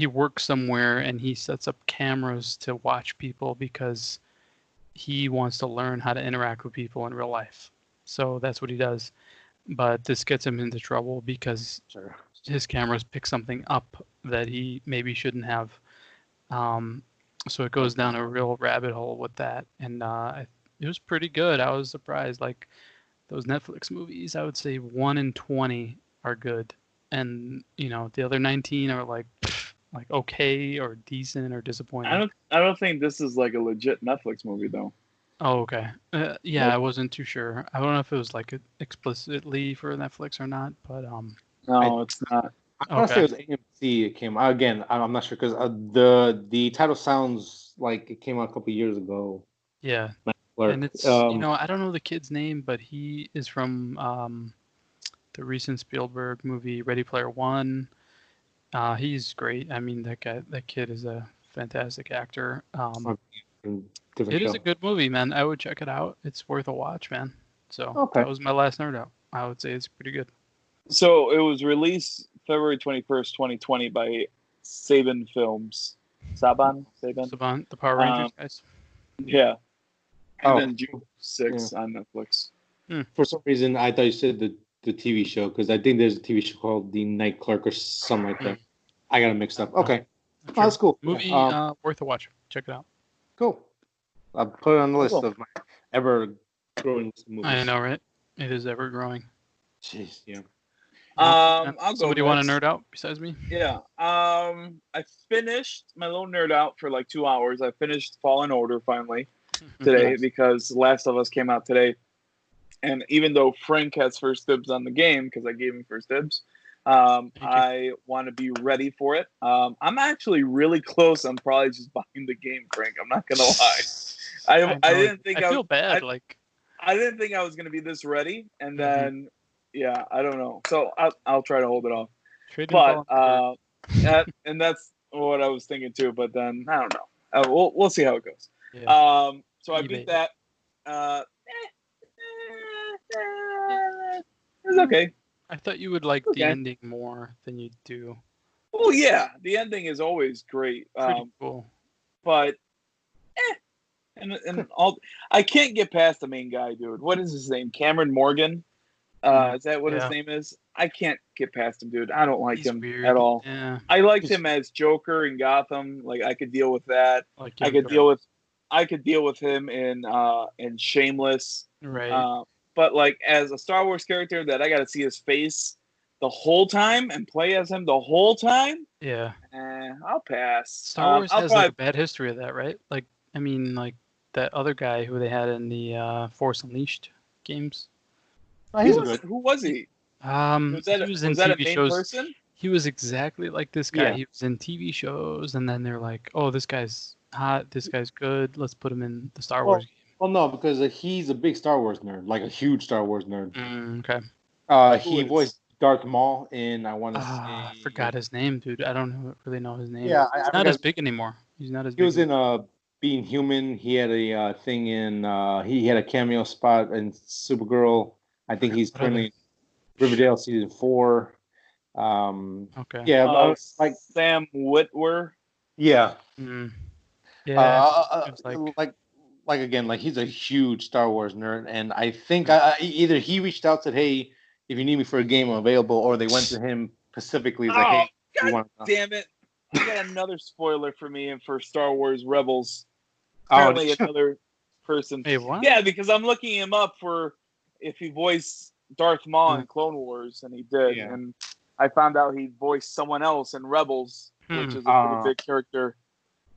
works somewhere and he sets up cameras to watch people because he wants to learn how to interact with people in real life. So that's what he does. But this gets him into trouble because his cameras pick something up that he maybe shouldn't have. So it goes down a real rabbit hole with that. And it was pretty good. I was surprised. Like, those Netflix movies, I would say 1 in 20 are good, and the other 19 are like okay or decent or disappointing. I don't think this is like a legit Netflix movie though. Oh, okay. Yeah, Nope. I wasn't too sure. I don't know if it was like explicitly for Netflix or not, but no, it's not. I want to say it was AMC. It came out again. I'm not sure because the title sounds like it came out a couple years ago. Yeah, Clerk. and it's I don't know the kid's name, but he is from the recent Spielberg movie Ready Player One. He's great. I mean, that kid is a fantastic actor. It is a good movie, man. I would check it out. It's worth a watch, man. So that was my last nerd out. I would say it's pretty good. So it was released February 21st, 2020 by Saban Films. Saban, the Power Rangers guys. Yeah. And then June 6th on Netflix. For some reason, I thought you said the TV show because I think there's a TV show called The Night Clerk or something like that. I got it mixed up. Okay. Sure. That's cool. Movie worth a watch. Check it out. Cool. I'll put it on the list of my ever-growing movies. I know, right? It is ever-growing. Jeez, yeah. Somebody want to nerd out besides me? Yeah. I finished my little nerd out for like 2 hours. I finished Fallen Order finally today because Last of Us came out today. And even though Frank has first dibs on the game because I gave him first dibs, I want to be ready for it. I'm actually really close. I'm probably just buying the game, Frank. I'm not gonna lie. I didn't think I feel bad. I didn't think I was gonna be this ready, and then I don't know. So I'll try to hold it off. And that's what I was thinking too. But then I don't know. We'll see how it goes. Yeah. So I beat that. It was okay. I thought you would like the ending more than you do. Well, yeah, the ending is always great. Pretty cool. But, and all, I can't get past the main guy, dude. What is his name? Cameron Morgan? Is that what his name is? I can't get past him, dude. I don't like him at all. Yeah. I liked him as Joker in Gotham. Like I could deal with that. I could deal with him in Shameless. Right. But like as a Star Wars character that I got to see his face the whole time and play as him the whole time. Yeah. I'll pass. Star Wars has like a bad history of that, right? Like, I mean, like that other guy who they had in the Force Unleashed games. Who was he? He was in TV shows. Person? He was exactly like this guy. Yeah. He was in TV shows, and then they're like, "Oh, this guy's hot. This guy's good. Let's put him in the Star Wars game." Well, no, because he's a big Star Wars nerd, like a huge Star Wars nerd. Okay. He voiced Darth Maul in, I want to say... I forgot his name, dude. I don't really know his name. Yeah, he's not as big anymore. He's not as big. He was in Being Human. He had a thing in... he had a cameo spot in Supergirl. I think he's currently in Riverdale season 4. Okay. Yeah, like Sam Witwer. Yeah. Yeah. Like again, like he's a huge Star Wars nerd, and I think either he reached out, said, "Hey, if you need me for a game, I'm available," or they went to him specifically, like, "Hey, God damn it! You got another spoiler for me and for Star Wars Rebels." Apparently, another person. Hey, what? Yeah, because I'm looking him up for if he voiced Darth Maul in Clone Wars, and he did, and I found out he voiced someone else in Rebels, which is a pretty big character.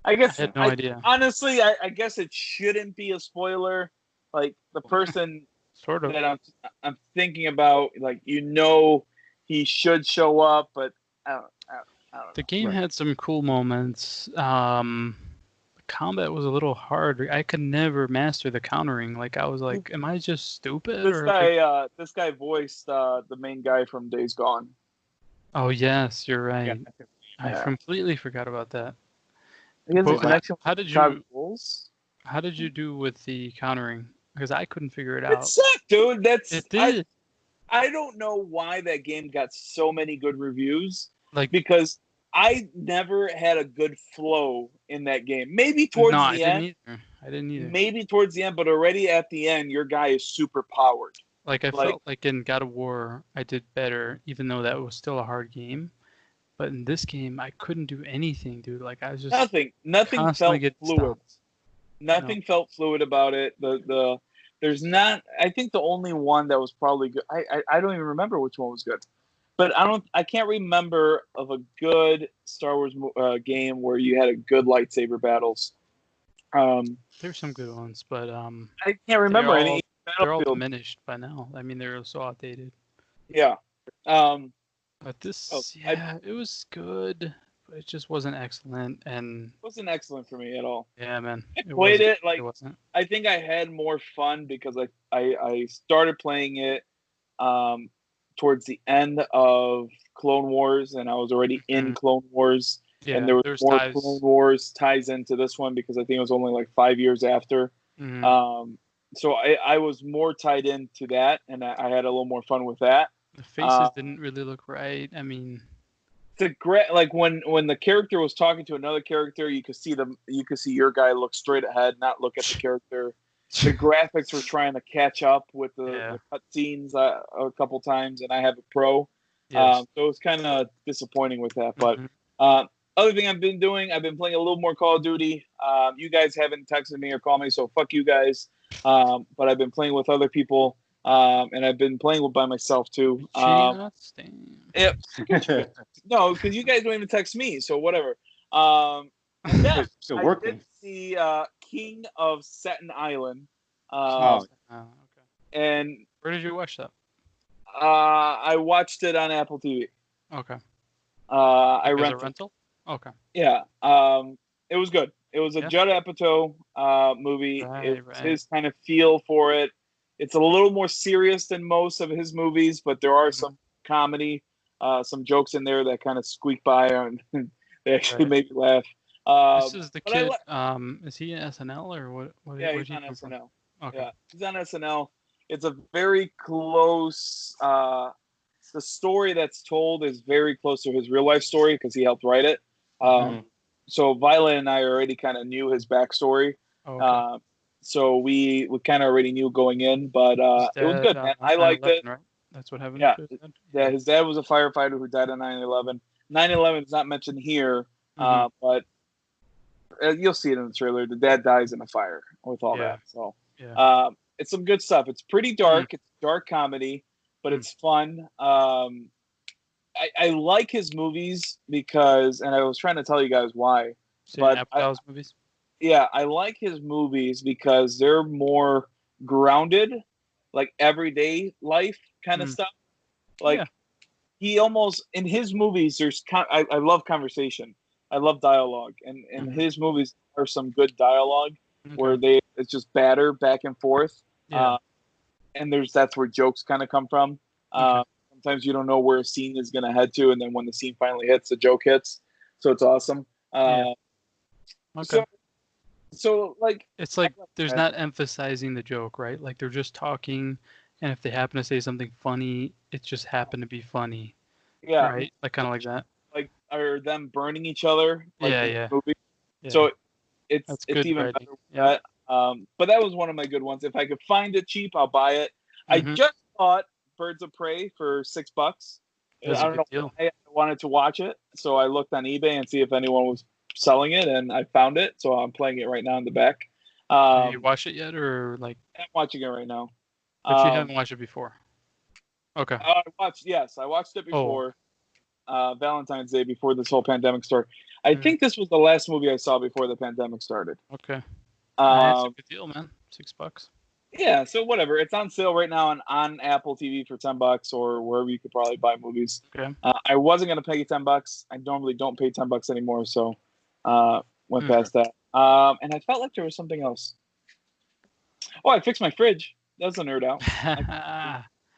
I guess I had no idea. Honestly, I guess it shouldn't be a spoiler. Like the person sort of that I'm thinking about, like he should show up, but I don't the game had some cool moments. The combat was a little hard. I could never master the countering. Like I was like, am I just stupid? This guy voiced the main guy from Days Gone. Oh yes, you're right. I completely forgot about that. How did you do with the countering? Because I couldn't figure it out. It sucked, dude. It did. I don't know why that game got so many good reviews. Like because I never had a good flow in that game. Maybe towards the end. I didn't either. Maybe towards the end, but already at the end, your guy is super powered. Like I felt like in God of War, I did better, even though that was still a hard game. But in this game, I couldn't do anything, dude. Like I was just nothing felt fluid. Nothing felt fluid about it. The There's not. I think the only one that was probably good. I don't even remember which one was good, but I can't remember of a good Star Wars game where you had a good lightsaber battles. There's some good ones, but I can't remember any. They're all diminished by now. I mean, they're so outdated. Yeah. But this, it was good, but it just wasn't excellent, and it wasn't excellent for me at all. Yeah, man. I played it like I think I had more fun because I started playing it towards the end of Clone Wars, and I was already in Clone Wars, and there was more ties. Clone Wars ties into this one because I think it was only like 5 years after. So I was more tied into that, and I had a little more fun with that. The faces didn't really look right. I mean, like when the character was talking to another character, you could see your guy look straight ahead, not look at the character. The graphics were trying to catch up with the cutscenes a couple times, and I have a Pro, so it was kind of disappointing with that. But other thing I've been doing, I've been playing a little more Call of Duty. You guys haven't texted me or called me, so fuck you guys. But I've been playing with other people. And I've been playing by myself too. Yep. No, because you guys don't even text me, so whatever. Yeah, still working. I did see King of Staten Island. Okay. And where did you watch that? I watched it on Apple TV. Okay. I rented a rental. Okay. Yeah. It was good. It was a Judd Apatow movie. It's his kind of feel for it. It's a little more serious than most of his movies, but there are some comedy, some jokes in there that kind of squeak by and they actually make me laugh. This is the kid. Is he in SNL or what? Yeah, he's on SNL. Okay. Yeah, he's on SNL. It's a very close. The story that's told is very close to his real life story because he helped write it. So Violet and I already kind of knew his backstory. So we kind of already knew going in, but it was good, man. I liked it. Right? That's what happened. Yeah, his dad was a firefighter who died on 9/11. 9/11 is not mentioned here, but you'll see it in the trailer. The dad dies in a fire with all that. So it's some good stuff. It's pretty dark. It's dark comedy, but it's fun. I like his movies because, and I was trying to tell you guys why. Apatow's movies. Yeah, I like his movies because they're more grounded, like everyday life kind of stuff. Like he almost in his movies, I love conversation, I love dialogue, and in his movies are some good dialogue where it's just batter back and forth. And that's where jokes kind of come from. Sometimes you don't know where a scene is going to head to, and then when the scene finally hits, the joke hits. So it's awesome. So like it's like there's not emphasizing the joke, right? Like they're just talking, and if they happen to say something funny, it just happened to be funny. Yeah. Right? Like kind of like that. Like are them burning each other? Like in the movie? Yeah. So it's good even writing. better. But that was one of my good ones. If I could find it cheap, I'll buy it. I just bought Birds of Prey for $6. I don't know why I wanted to watch it, so I looked on eBay and see if anyone was selling it, and I found it, so I'm playing it right now in the back. Have you watched it yet, or like? I'm watching it right now. But you haven't watched it before. Okay. I watched it before Valentine's Day, before this whole pandemic started. I think this was the last movie I saw before the pandemic started. Okay. That's a good deal, man. $6. Yeah, so whatever. It's on sale right now on Apple TV for $10 or wherever you could probably buy movies. Okay. I wasn't gonna pay you $10. I normally don't pay $10 anymore, so went past that. And I felt like there was something else. Oh, I fixed my fridge. That's a nerd out.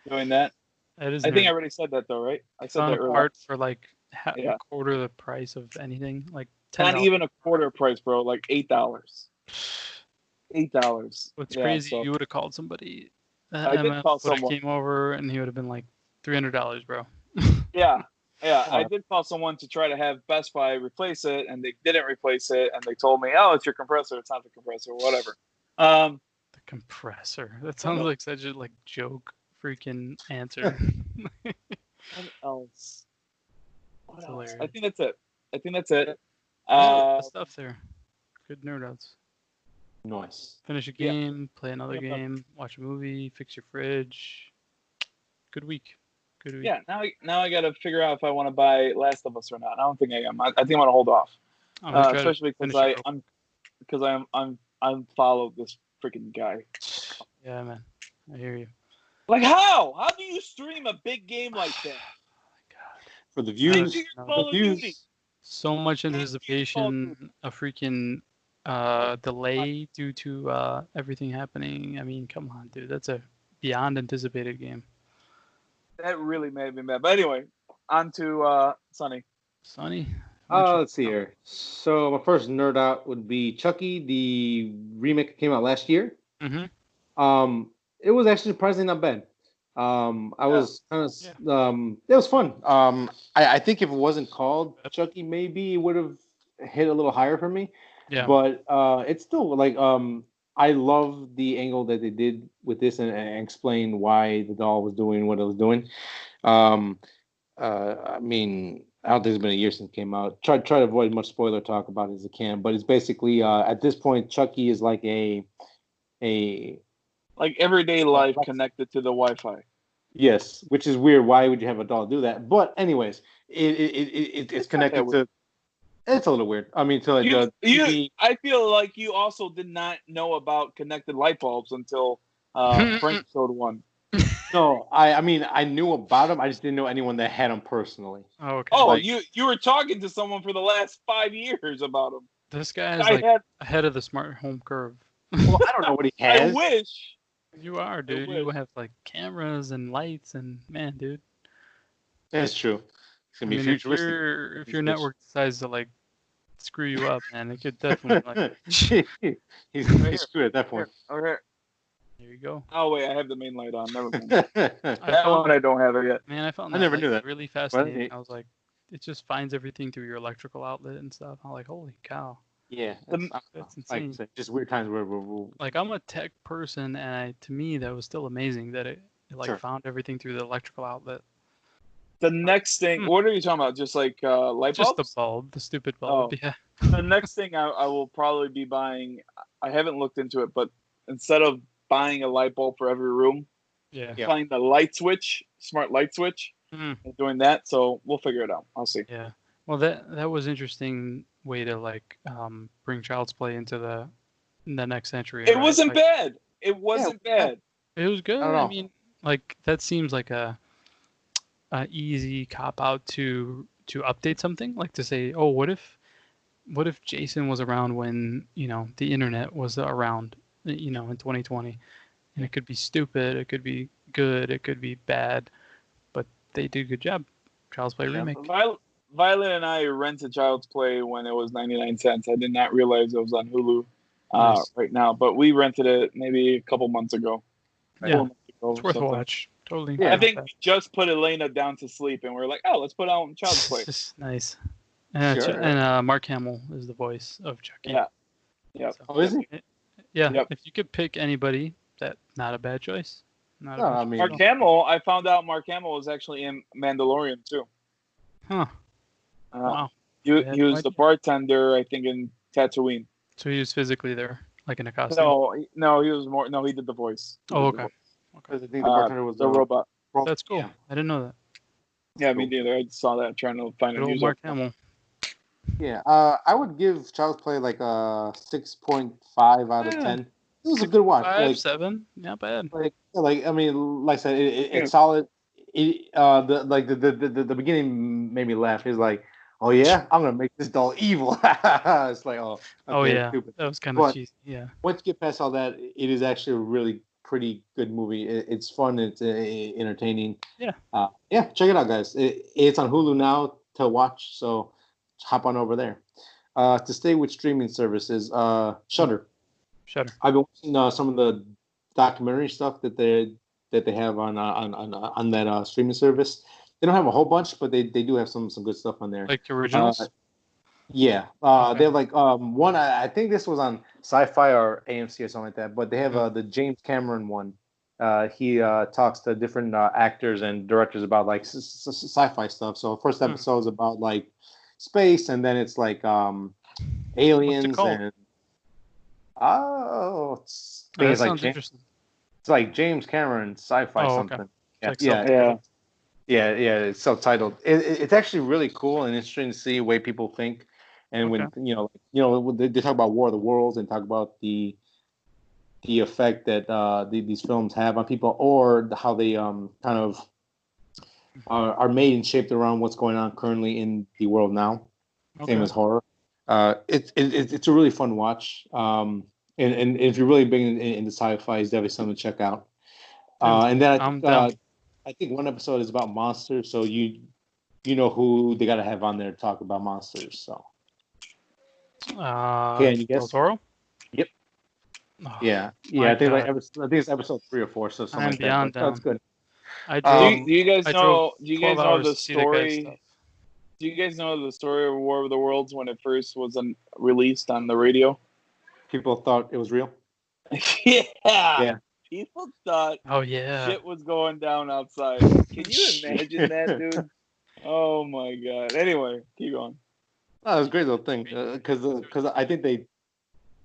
Doing that. That is. I think I already said that though, right? I said that earlier. Part for like a quarter the price of anything, like $10. Not even a quarter price, bro. Like $8. $8. What's crazy? You would have called somebody. I did call someone. Came over and he would have been like $300, bro. Yeah. I did call someone to try to have Best Buy replace it, and they didn't replace it, and they told me, "Oh, it's your compressor. It's not the compressor, whatever." The compressor. That sounds like such a joke freaking answer. What else? What else? I think that's it. The stuff there. Good nerd outs. Nice. Finish a game, play another game, watch a movie, fix your fridge. Good week. Good week. Yeah. Now I got to figure out if I want to buy Last of Us or not. I don't think I am. I think I'm gonna hold off, especially because I'm followed this freaking guy. Yeah, man. I hear you. Like how? How do you stream a big game like that? For the views. Call of Duty. So much anticipation, a freaking delay due to everything happening. I mean, come on, dude. That's a beyond anticipated game. That really made me mad. But anyway, on to Sonny. Sonny? Let's see here. So my first nerd out would be Chucky, the remake that came out last year. Mm-hmm. It was actually surprisingly not bad. Was kind of it was fun. I think if it wasn't called Chucky, maybe it would have hit a little higher for me. Yeah. But it's still like I love the angle that they did with this and explain why the doll was doing what it was doing. I mean, I don't think it's been a year since it came out. Try to avoid as much spoiler talk about it as I can, but it's basically at this point, Chucky is like a like everyday life connected to the Wi-Fi. Yes, which is weird. Why would you have a doll do that? But anyways, it's connected to. It's a little weird. I mean, to like I feel like you also did not know about connected light bulbs until Frank showed one. No, I mean I knew about them. I just didn't know anyone that had them personally. Oh, okay. Oh, like, you were talking to someone for the last 5 years about them. This guy is ahead of the smart home curve. Well, I don't know what he has. I wish. You are, dude. You have like cameras and lights, and man, dude. That's true. It's gonna be futuristic. If your network decides to like screw you up, man, it could definitely like. he's screwed at that point. Okay. There you go. Oh wait, I have the main light on. Never mind. That one I don't have it yet. Man, I found I never knew that. really fascinating. I was like, it just finds everything through your electrical outlet and stuff. I'm like, holy cow. Yeah, that's insane. Like, just weird times where we're like I'm a tech person, and to me that was still amazing that it found everything through the electrical outlet. The next thing, what are you talking about? Just like light bulbs? Just the bulb, the stupid bulb. Yeah. The next thing I will probably be buying. I haven't looked into it, but instead of buying a light bulb for every room, find the light switch, smart light switch, and doing that. So we'll figure it out. I'll see. Yeah. Well, that was interesting way to like bring Child's Play into the next century. It wasn't bad. It wasn't bad. It was good. I mean, like that seems like a easy cop out to update something, like to say, oh, what if Jason was around when the internet was around, in 2020, and it could be stupid, it could be good, it could be bad, but they did a good job. Child's Play remake. Violet and I rented Child's Play when it was 99 cents. I did not realize it was on Hulu right now, but we rented it maybe a couple months ago. Yeah, it's worth a watch. Totally. Yeah, I think we just put Elena down to sleep, and we're like, oh, let's put on Child's Play. Nice. And Mark Hamill is the voice of Chucky. Yeah. Yeah. So, is he? Yeah. Yep. If you could pick anybody, that not a bad choice. Mark Hamill. I found out Mark Hamill was actually in Mandalorian too. Huh. Wow. He was the bartender, I think, in Tatooine. So he was physically there, like in a costume. No, he was more. No, he did the voice. Oh, okay. I think the bartender was the robot. That's cool. Yeah. I didn't know that. Yeah, me neither. I saw that trying to find a Mark Hamill. Yeah, I would give Child's Play like a 6.5 out of 10. It was a good watch. 7, not bad. Like I mean, like I said, it's solid. The beginning made me laugh. It's like, oh yeah, I'm gonna make this doll evil. It's like, yeah, stupid. That was kind of cheesy. Yeah. Once you get past all that, it is actually a really pretty good movie. It's fun. It's entertaining. Yeah. Check it out, guys. It's on Hulu now to watch. So hop on over there. To stay with streaming services, Shudder. I've been watching some of the documentary stuff that they have on that streaming service. They don't have a whole bunch, but they do have some good stuff on there. Like originals? Yeah. Okay. They have like one. I think this was on Sci-Fi or AMC or something like that. But they have the James Cameron one. He talks to different actors and directors about like sci-fi stuff. So first episode is about like space, and then it's like aliens and Oh, That sounds interesting. It's like James Cameron sci-fi something. Okay. Yeah, Like yeah. It's self-titled. It's actually really cool and interesting to see the way people think, and when when they talk about War of the Worlds and talk about the effect that these films have on people, or how they kind of are made and shaped around what's going on currently in the world now. Okay. Same as horror. It's a really fun watch. And if you're really big into sci-fi, it's definitely something to check out. And then I think one episode is about monsters, so you know who they got to have on there to talk about monsters. So can you guess? Del Toro? Yep. Oh, yeah. I think I think it's episode 3 or 4, so something like that. That's good. Do you guys know? Do you guys know the story? Do you guys know the story of War of the Worlds when it first was released on the radio? People thought it was real. Yeah. People thought shit was going down outside. Can you imagine that, dude? Oh my god. Anyway, keep going. Oh, it was a great little thing because I think they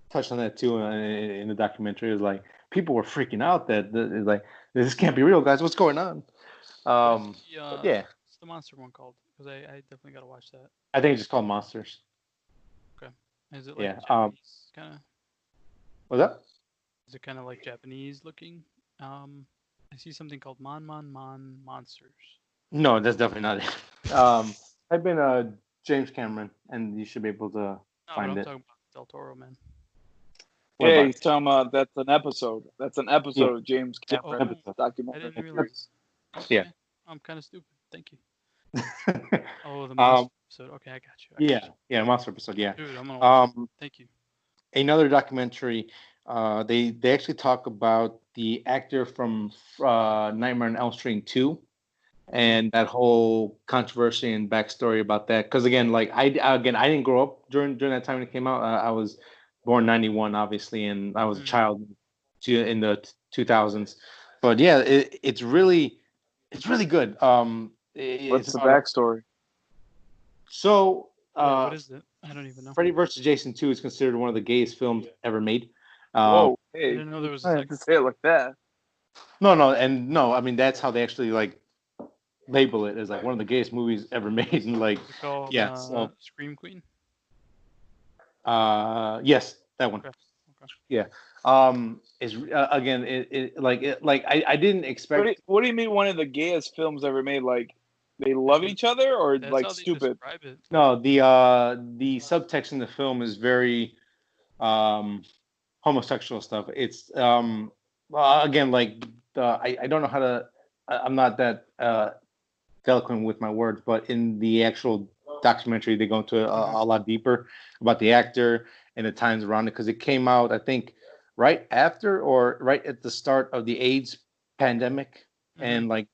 touched on that too in the documentary. It was like people were freaking out that it's like this can't be real, guys. What's going on? Yeah. What's the monster one called? Because I definitely got to watch that. I think it's just called Monsters. Okay. Is it like Japanese kind of? What's that? Is it kind of like Japanese looking? I see something called Monsters. No, that's definitely not it. I've been James Cameron, and you should be able to find it. I'm talking about Del Toro, man. Yeah, he's talking about that's an episode. That's an episode of James Cameron documentary. I didn't realize. Okay. Yeah. I'm kind of stupid. Thank you. The monster episode. Okay, I got you. Yeah, monster episode. Yeah. Dude, I'm gonna watch it. Thank you. Another documentary. They actually talk about the actor from Nightmare on Elm Street 2, and that whole controversy and backstory about that. Because again, like I didn't grow up during that time when it came out. I was born '91, obviously, and I was a child in the 2000s. But yeah, it's really good. What's the backstory? So, what is it? I don't even know. Freddy vs. Jason 2 is considered one of the gayest films ever made. Whoa, hey, I didn't know there was a second. To say it like that. No, I mean that's how they actually like label it as like one of the gayest movies ever made. And like, called, Scream Queen. Yes, that one. Okay. Yeah. Is again I didn't expect. What do you mean one of the gayest films ever made? Like they love each other or like stupid? No, the subtext in the film is very homosexual stuff. It's again like I don't know how to. I'm not that eloquent with my words, but in the actual documentary they go into a lot deeper about the actor and the times around it, because it came out I think right after or right at the start of the AIDS pandemic, and like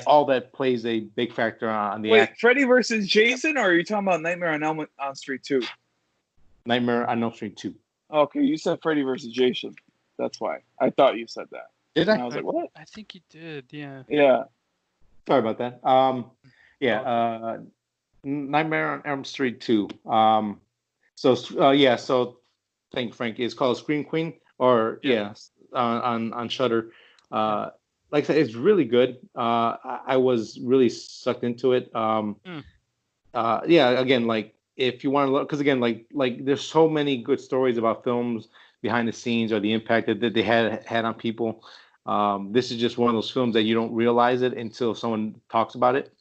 all that plays a big factor on the Wait, Freddy versus Jason, or are you talking about Nightmare on Elm Street 2? Nightmare on Elm Street 2. Okay, you said Freddy versus Jason. That's why. I thought you said that. Did I? And I was like, what? I think you did, yeah. Yeah. Sorry about that. Nightmare on Elm Street 2. So thank Frank. It's called Scream Queen, or on Shudder. Like I said, it's really good. I was really sucked into it. Again, like if you want to look, because again, like there's so many good stories about films behind the scenes or the impact that they had on people. This is just one of those films that you don't realize it until someone talks about it.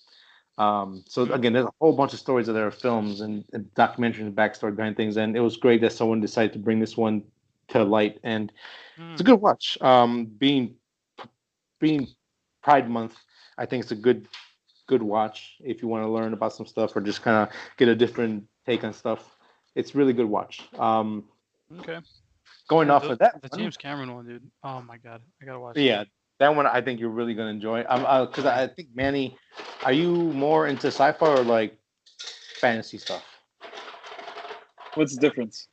Again, there's a whole bunch of stories of their films and documentaries and backstory behind things, and it was great that someone decided to bring this one to light, and it's a good watch. Being Pride Month, I think it's a good watch if you want to learn about some stuff or just kind of get a different take on stuff. It's really good watch. Okay. Going off of that, the James Cameron one, dude. Oh my god, I gotta watch. Yeah, that one I think you're really gonna enjoy. Because I think Manny, are you more into sci-fi or like fantasy stuff? What's the difference?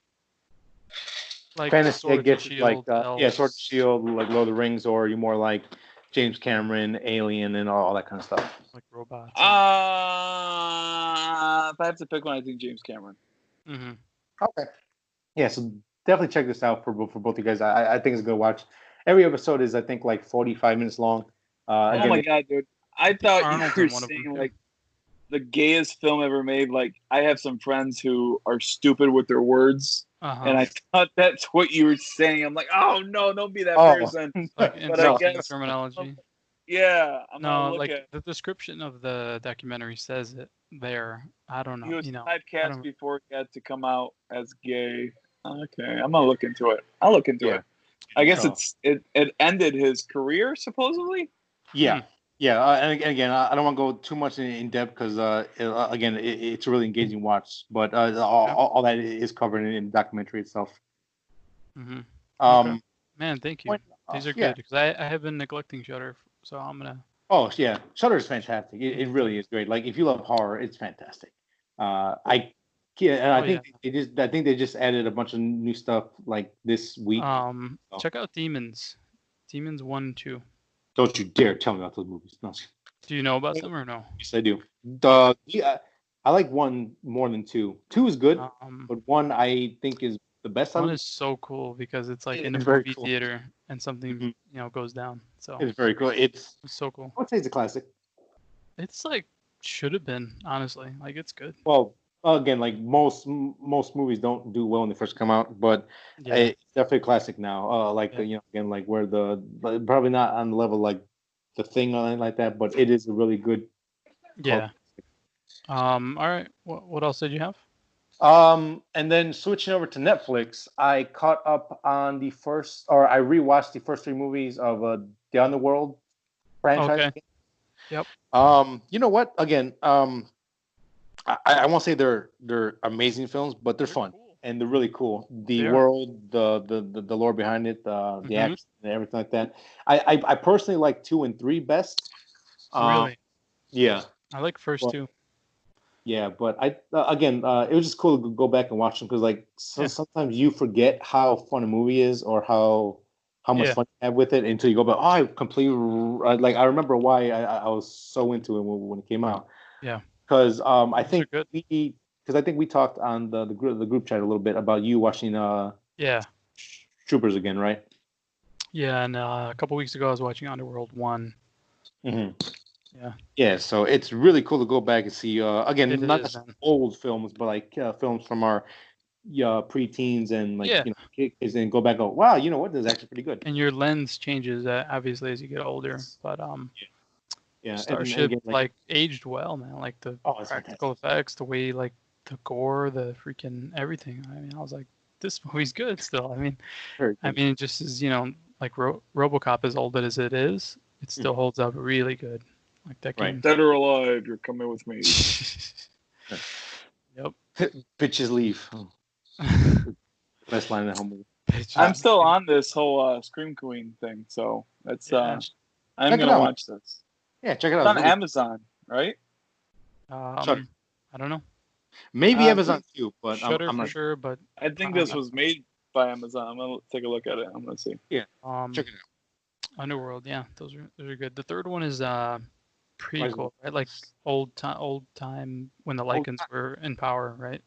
Like fantasy, Sword gets Shield, like Sword and Shield, like Lord of the Rings, or are you more like James Cameron, Alien, and all that kind of stuff? Like robots. If I have to pick one, I think James Cameron. Mm-hmm. Okay. Yeah, so definitely check this out for both you guys. I think it's a good watch. Every episode is, I think, like 45 minutes long. Oh my god, dude! I thought Arnold's you were in one of them, saying too. like the gayest film ever made. Like, I have some friends who are stupid with their words, and I thought that's what you were saying. I'm like, oh no, don't be that person. Like But I insulting guess terminology. yeah, I'm No, gonna look like at. the description of the documentary says it there. I don't know. He was You know, typecast before he had to come out as gay. Okay, I'm gonna look into it. I'll look into it. I guess it ended his career supposedly. Yeah, yeah. And again, I don't want to go too much in depth because again, it's a really engaging watch. But all that is covered in the documentary itself. Mm-hmm. Okay. Man, thank you. These are good because I have been neglecting Shudder, so I'm gonna. Oh yeah, Shudder is fantastic. It really is great. Like if you love horror, it's fantastic. I think they just added a bunch of new stuff like this week. Check out Demons 1 and 2. Don't you dare tell me about those movies. No. Do you know about them or no? Yes, I do. I like 1 more than 2. 2 is good, but 1 I think is the best. 1 is so cool because it's like in a movie theater and something goes down. So it's very cool. It's so cool. I would say it's a classic. It's like should have been, honestly. Like it's good. Well, again, like most movies don't do well when they first come out, but it's definitely a classic now. Again, like where probably not on the level like The Thing or anything like that, but it is a really good. Yeah. All right. What else did you have? And then switching over to Netflix, I caught up on I rewatched the first 3 movies of the Underworld franchise. Okay. Yep. You know what? Again, I won't say they're amazing films, but they're fun and they're really cool. The world, the lore behind it, the action and everything like that. I personally like 2 and 3 best. Really? Yeah. I like first 2. Yeah, but it was just cool to go back and watch them because sometimes you forget how fun a movie is or how much fun you have with it until you go back. Oh, I completely I remember why I was so into it when it came out. Yeah. Because I think we talked on the group chat a little bit about you watching Troopers again, right? Yeah, and a couple weeks ago I was watching Underworld 1. Mm-hmm. Yeah. Yeah, so it's really cool to go back and see again, not just old films, but like films from our pre-teens and kids, and go back and go, wow, you know what? This is actually pretty good. And your lens changes obviously as you get older, but yeah, Starship and again, aged well, man. Like the practical effects, the way like the gore, the freaking everything. I mean, I was like, this movie's good still. I mean, it just is, like RoboCop, as old as it is, it still holds up really good. Like that game. Dead or alive, you're coming with me. Yep. Bitches leave. Best line in the whole movie. I'm still on this whole Scream Queen thing, so that's I'm gonna watch this. Yeah, check it out. It's on Amazon, right? I don't know. Maybe Amazon too, but Shudder I'm for not sure. But I think this was made by Amazon. I'm gonna take a look at it. I'm gonna see. Yeah. Check it out. Underworld, yeah, those are good. The third one is prequel, right? Like old time when the Lycans were in power, right?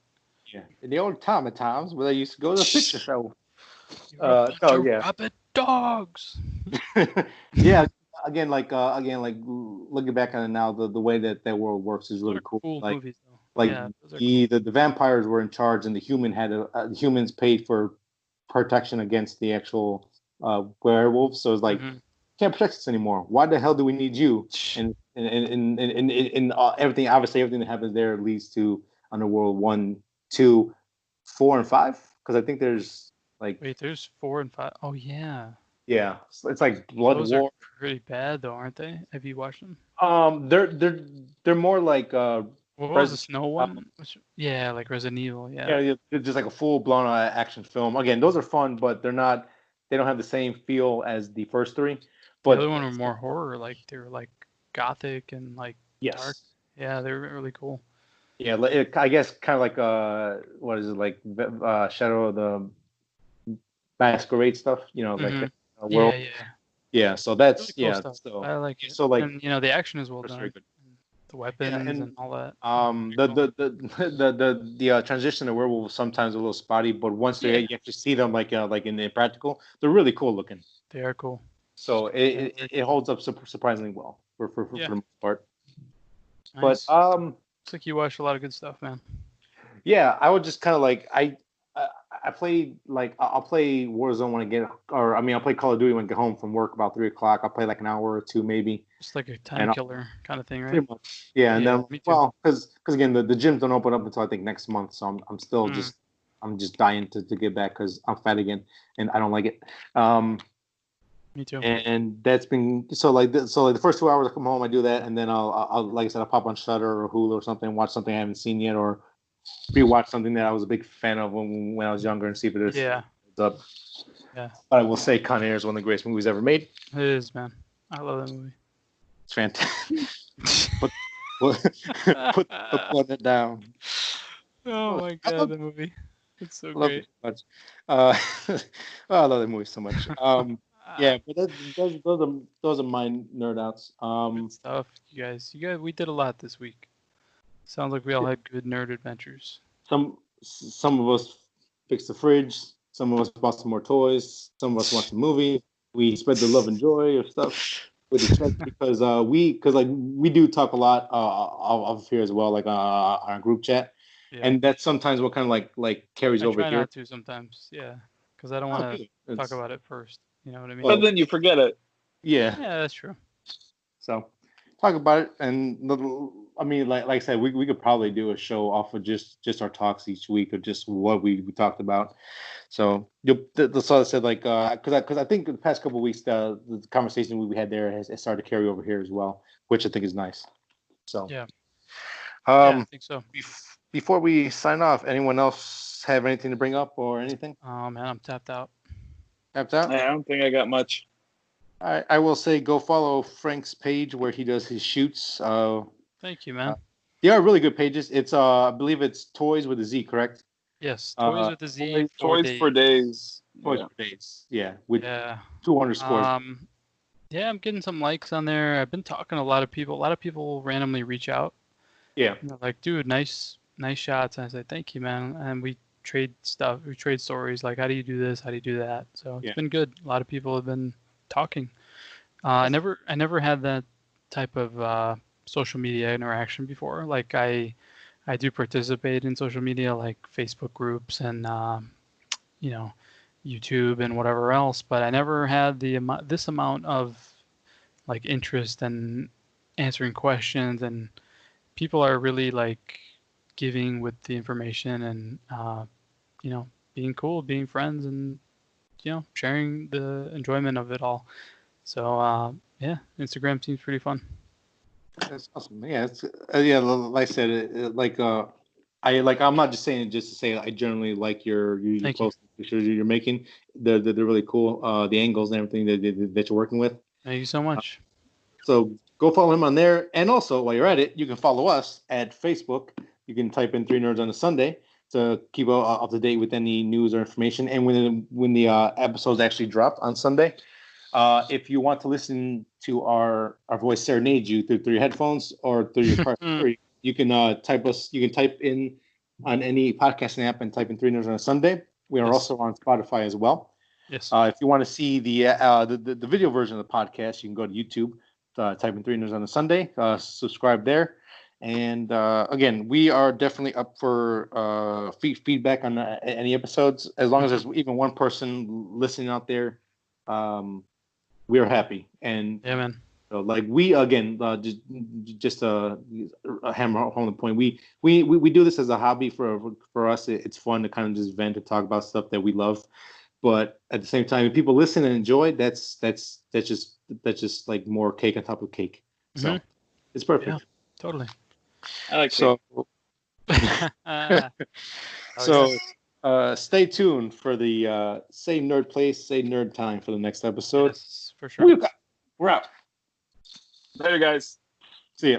Yeah, in the old times where they used to go to the picture show. Rabbit dogs. Yeah, again, looking back on it now, the way that world works is really cool. Like, movies, the vampires were in charge, and the humans paid for protection against the actual werewolves. So it's like, can't protect us anymore. Why the hell do we need you? And everything, obviously, everything that happens there leads to Underworld 1, 2, 4, and 5. Because I think there's there's 4 and 5. Oh yeah. Yeah, it's like Blood Those War. Are pretty bad though, aren't they? Have you watched them? They're more like what was the snow one? Yeah, like Resident Evil. Yeah, just like a full blown action film. Again, those are fun, but they don't have the same feel as the first 3. But the other one were more horror, like they were like gothic and like dark. Yeah, they were really cool. Yeah, I guess kind of like what is it, like Shadow of the Masquerade stuff, like world. Yeah. So that's really cool stuff. So I like it. So like, and the action is well done. Very good. the weapons and all that. The transition to werewolf sometimes a little spotty, but once you actually see them like in the practical, they're really cool looking. They are cool. So it holds up surprisingly well for the most part. Nice. But looks like you watch a lot of good stuff, man. Yeah, I would just kind of like I play like I'll play Warzone when I get, or I mean I'll play Call of Duty when I get home from work about 3:00. I'll play like an hour or two maybe. Just like a time killer kind of thing, right? Pretty much. Yeah, and then me too. well, because again the gyms don't open up until I think next month, so I'm still just dying to get back because I'm fat again and I don't like it. Me too. And that's been so the first 2 hours I come home, I do that, and then I'll like I said, I'll pop on Shudder or Hulu or something, watch something I haven't seen yet, or rewatch something that I was a big fan of when I was younger and see if it is up. Yeah. But I will say Con Air is one of the greatest movies ever made. It is, man. I love that movie. It's fantastic. put it down. Oh my god, the movie. It's so great. It so much. I love that movie so much. Yeah, but those are my nerd outs. Good stuff, you guys. We did a lot this week. Sounds like we all had good nerd adventures. Some of us fixed the fridge. Some of us bought some more toys. Some of us watched a movie. We spread the love and joy of stuff with each other because we do talk a lot of here as well, like our group chat, and that's sometimes what kind of like carries over here. I try not to sometimes, because I don't want to talk about it first. You know what I mean? But then you forget it. Yeah. Yeah, that's true. So talk about it, and I mean, like I said, we could probably do a show off of just our talks each week of just what we talked about. So that's all I said, like because I think the past couple of weeks the conversation we had there has started to carry over here as well, which I think is nice. So I think so. Before we sign off, anyone else have anything to bring up or anything? Oh man, I'm tapped out. Tapped out? I don't think I got much. I will say go follow Frank's page where he does his shoots. Thank you, man. They are really good pages. It's I believe it's Toys with a Z, correct? Yes, Toys with a Z. Toys for Days. Toys for Days. Yeah, with 2 underscores. Yeah, I'm getting some likes on there. I've been talking to a lot of people. A lot of people randomly reach out. Yeah. Like, dude, nice shots. And I said, thank you, man. And we trade stuff. We trade stories. Like, how do you do this? How do you do that? So it's been good. A lot of people have been talking. I never had that type of social media interaction before. Like I do participate in social media, like Facebook groups and YouTube and whatever else, but I never had this amount of like interest and answering questions, and people are really like giving with the information and being cool, being friends, and sharing the enjoyment of it all. So Instagram seems pretty fun. That's awesome. Yeah, it's like I said, I'm not just saying it just to say I generally like your posts you're making. They're really cool. The angles and everything that you're working with. Thank you so much. So go follow him on there, and also while you're at it, you can follow us at Facebook. You can type in 3 Nerds on a Sunday to keep up to date with any news or information, and when the episodes actually drop on Sunday. If you want to listen to our voice serenade you through your headphones or through your car, you can type us. You can type in on any podcasting app and type in 3 Nerds on a Sunday. We are also on Spotify as well. Yes. If you want to see the video version of the podcast, you can go to YouTube, type in 3 Nerds on a Sunday, subscribe there. And again, we are definitely up for feedback on any episodes. As long as there's even one person listening out there, we are happy. And yeah, man. So like we again, just hammer home the point. We do this as a hobby for us. It's fun to kind of just vent and talk about stuff that we love. But at the same time, if people listen and enjoy, that's just like more cake on top of cake. So it's perfect. Yeah, totally. I like so. Stay tuned for the same nerd place, same nerd time for the next episode. Yes, for sure. We're out. Later, guys. See ya.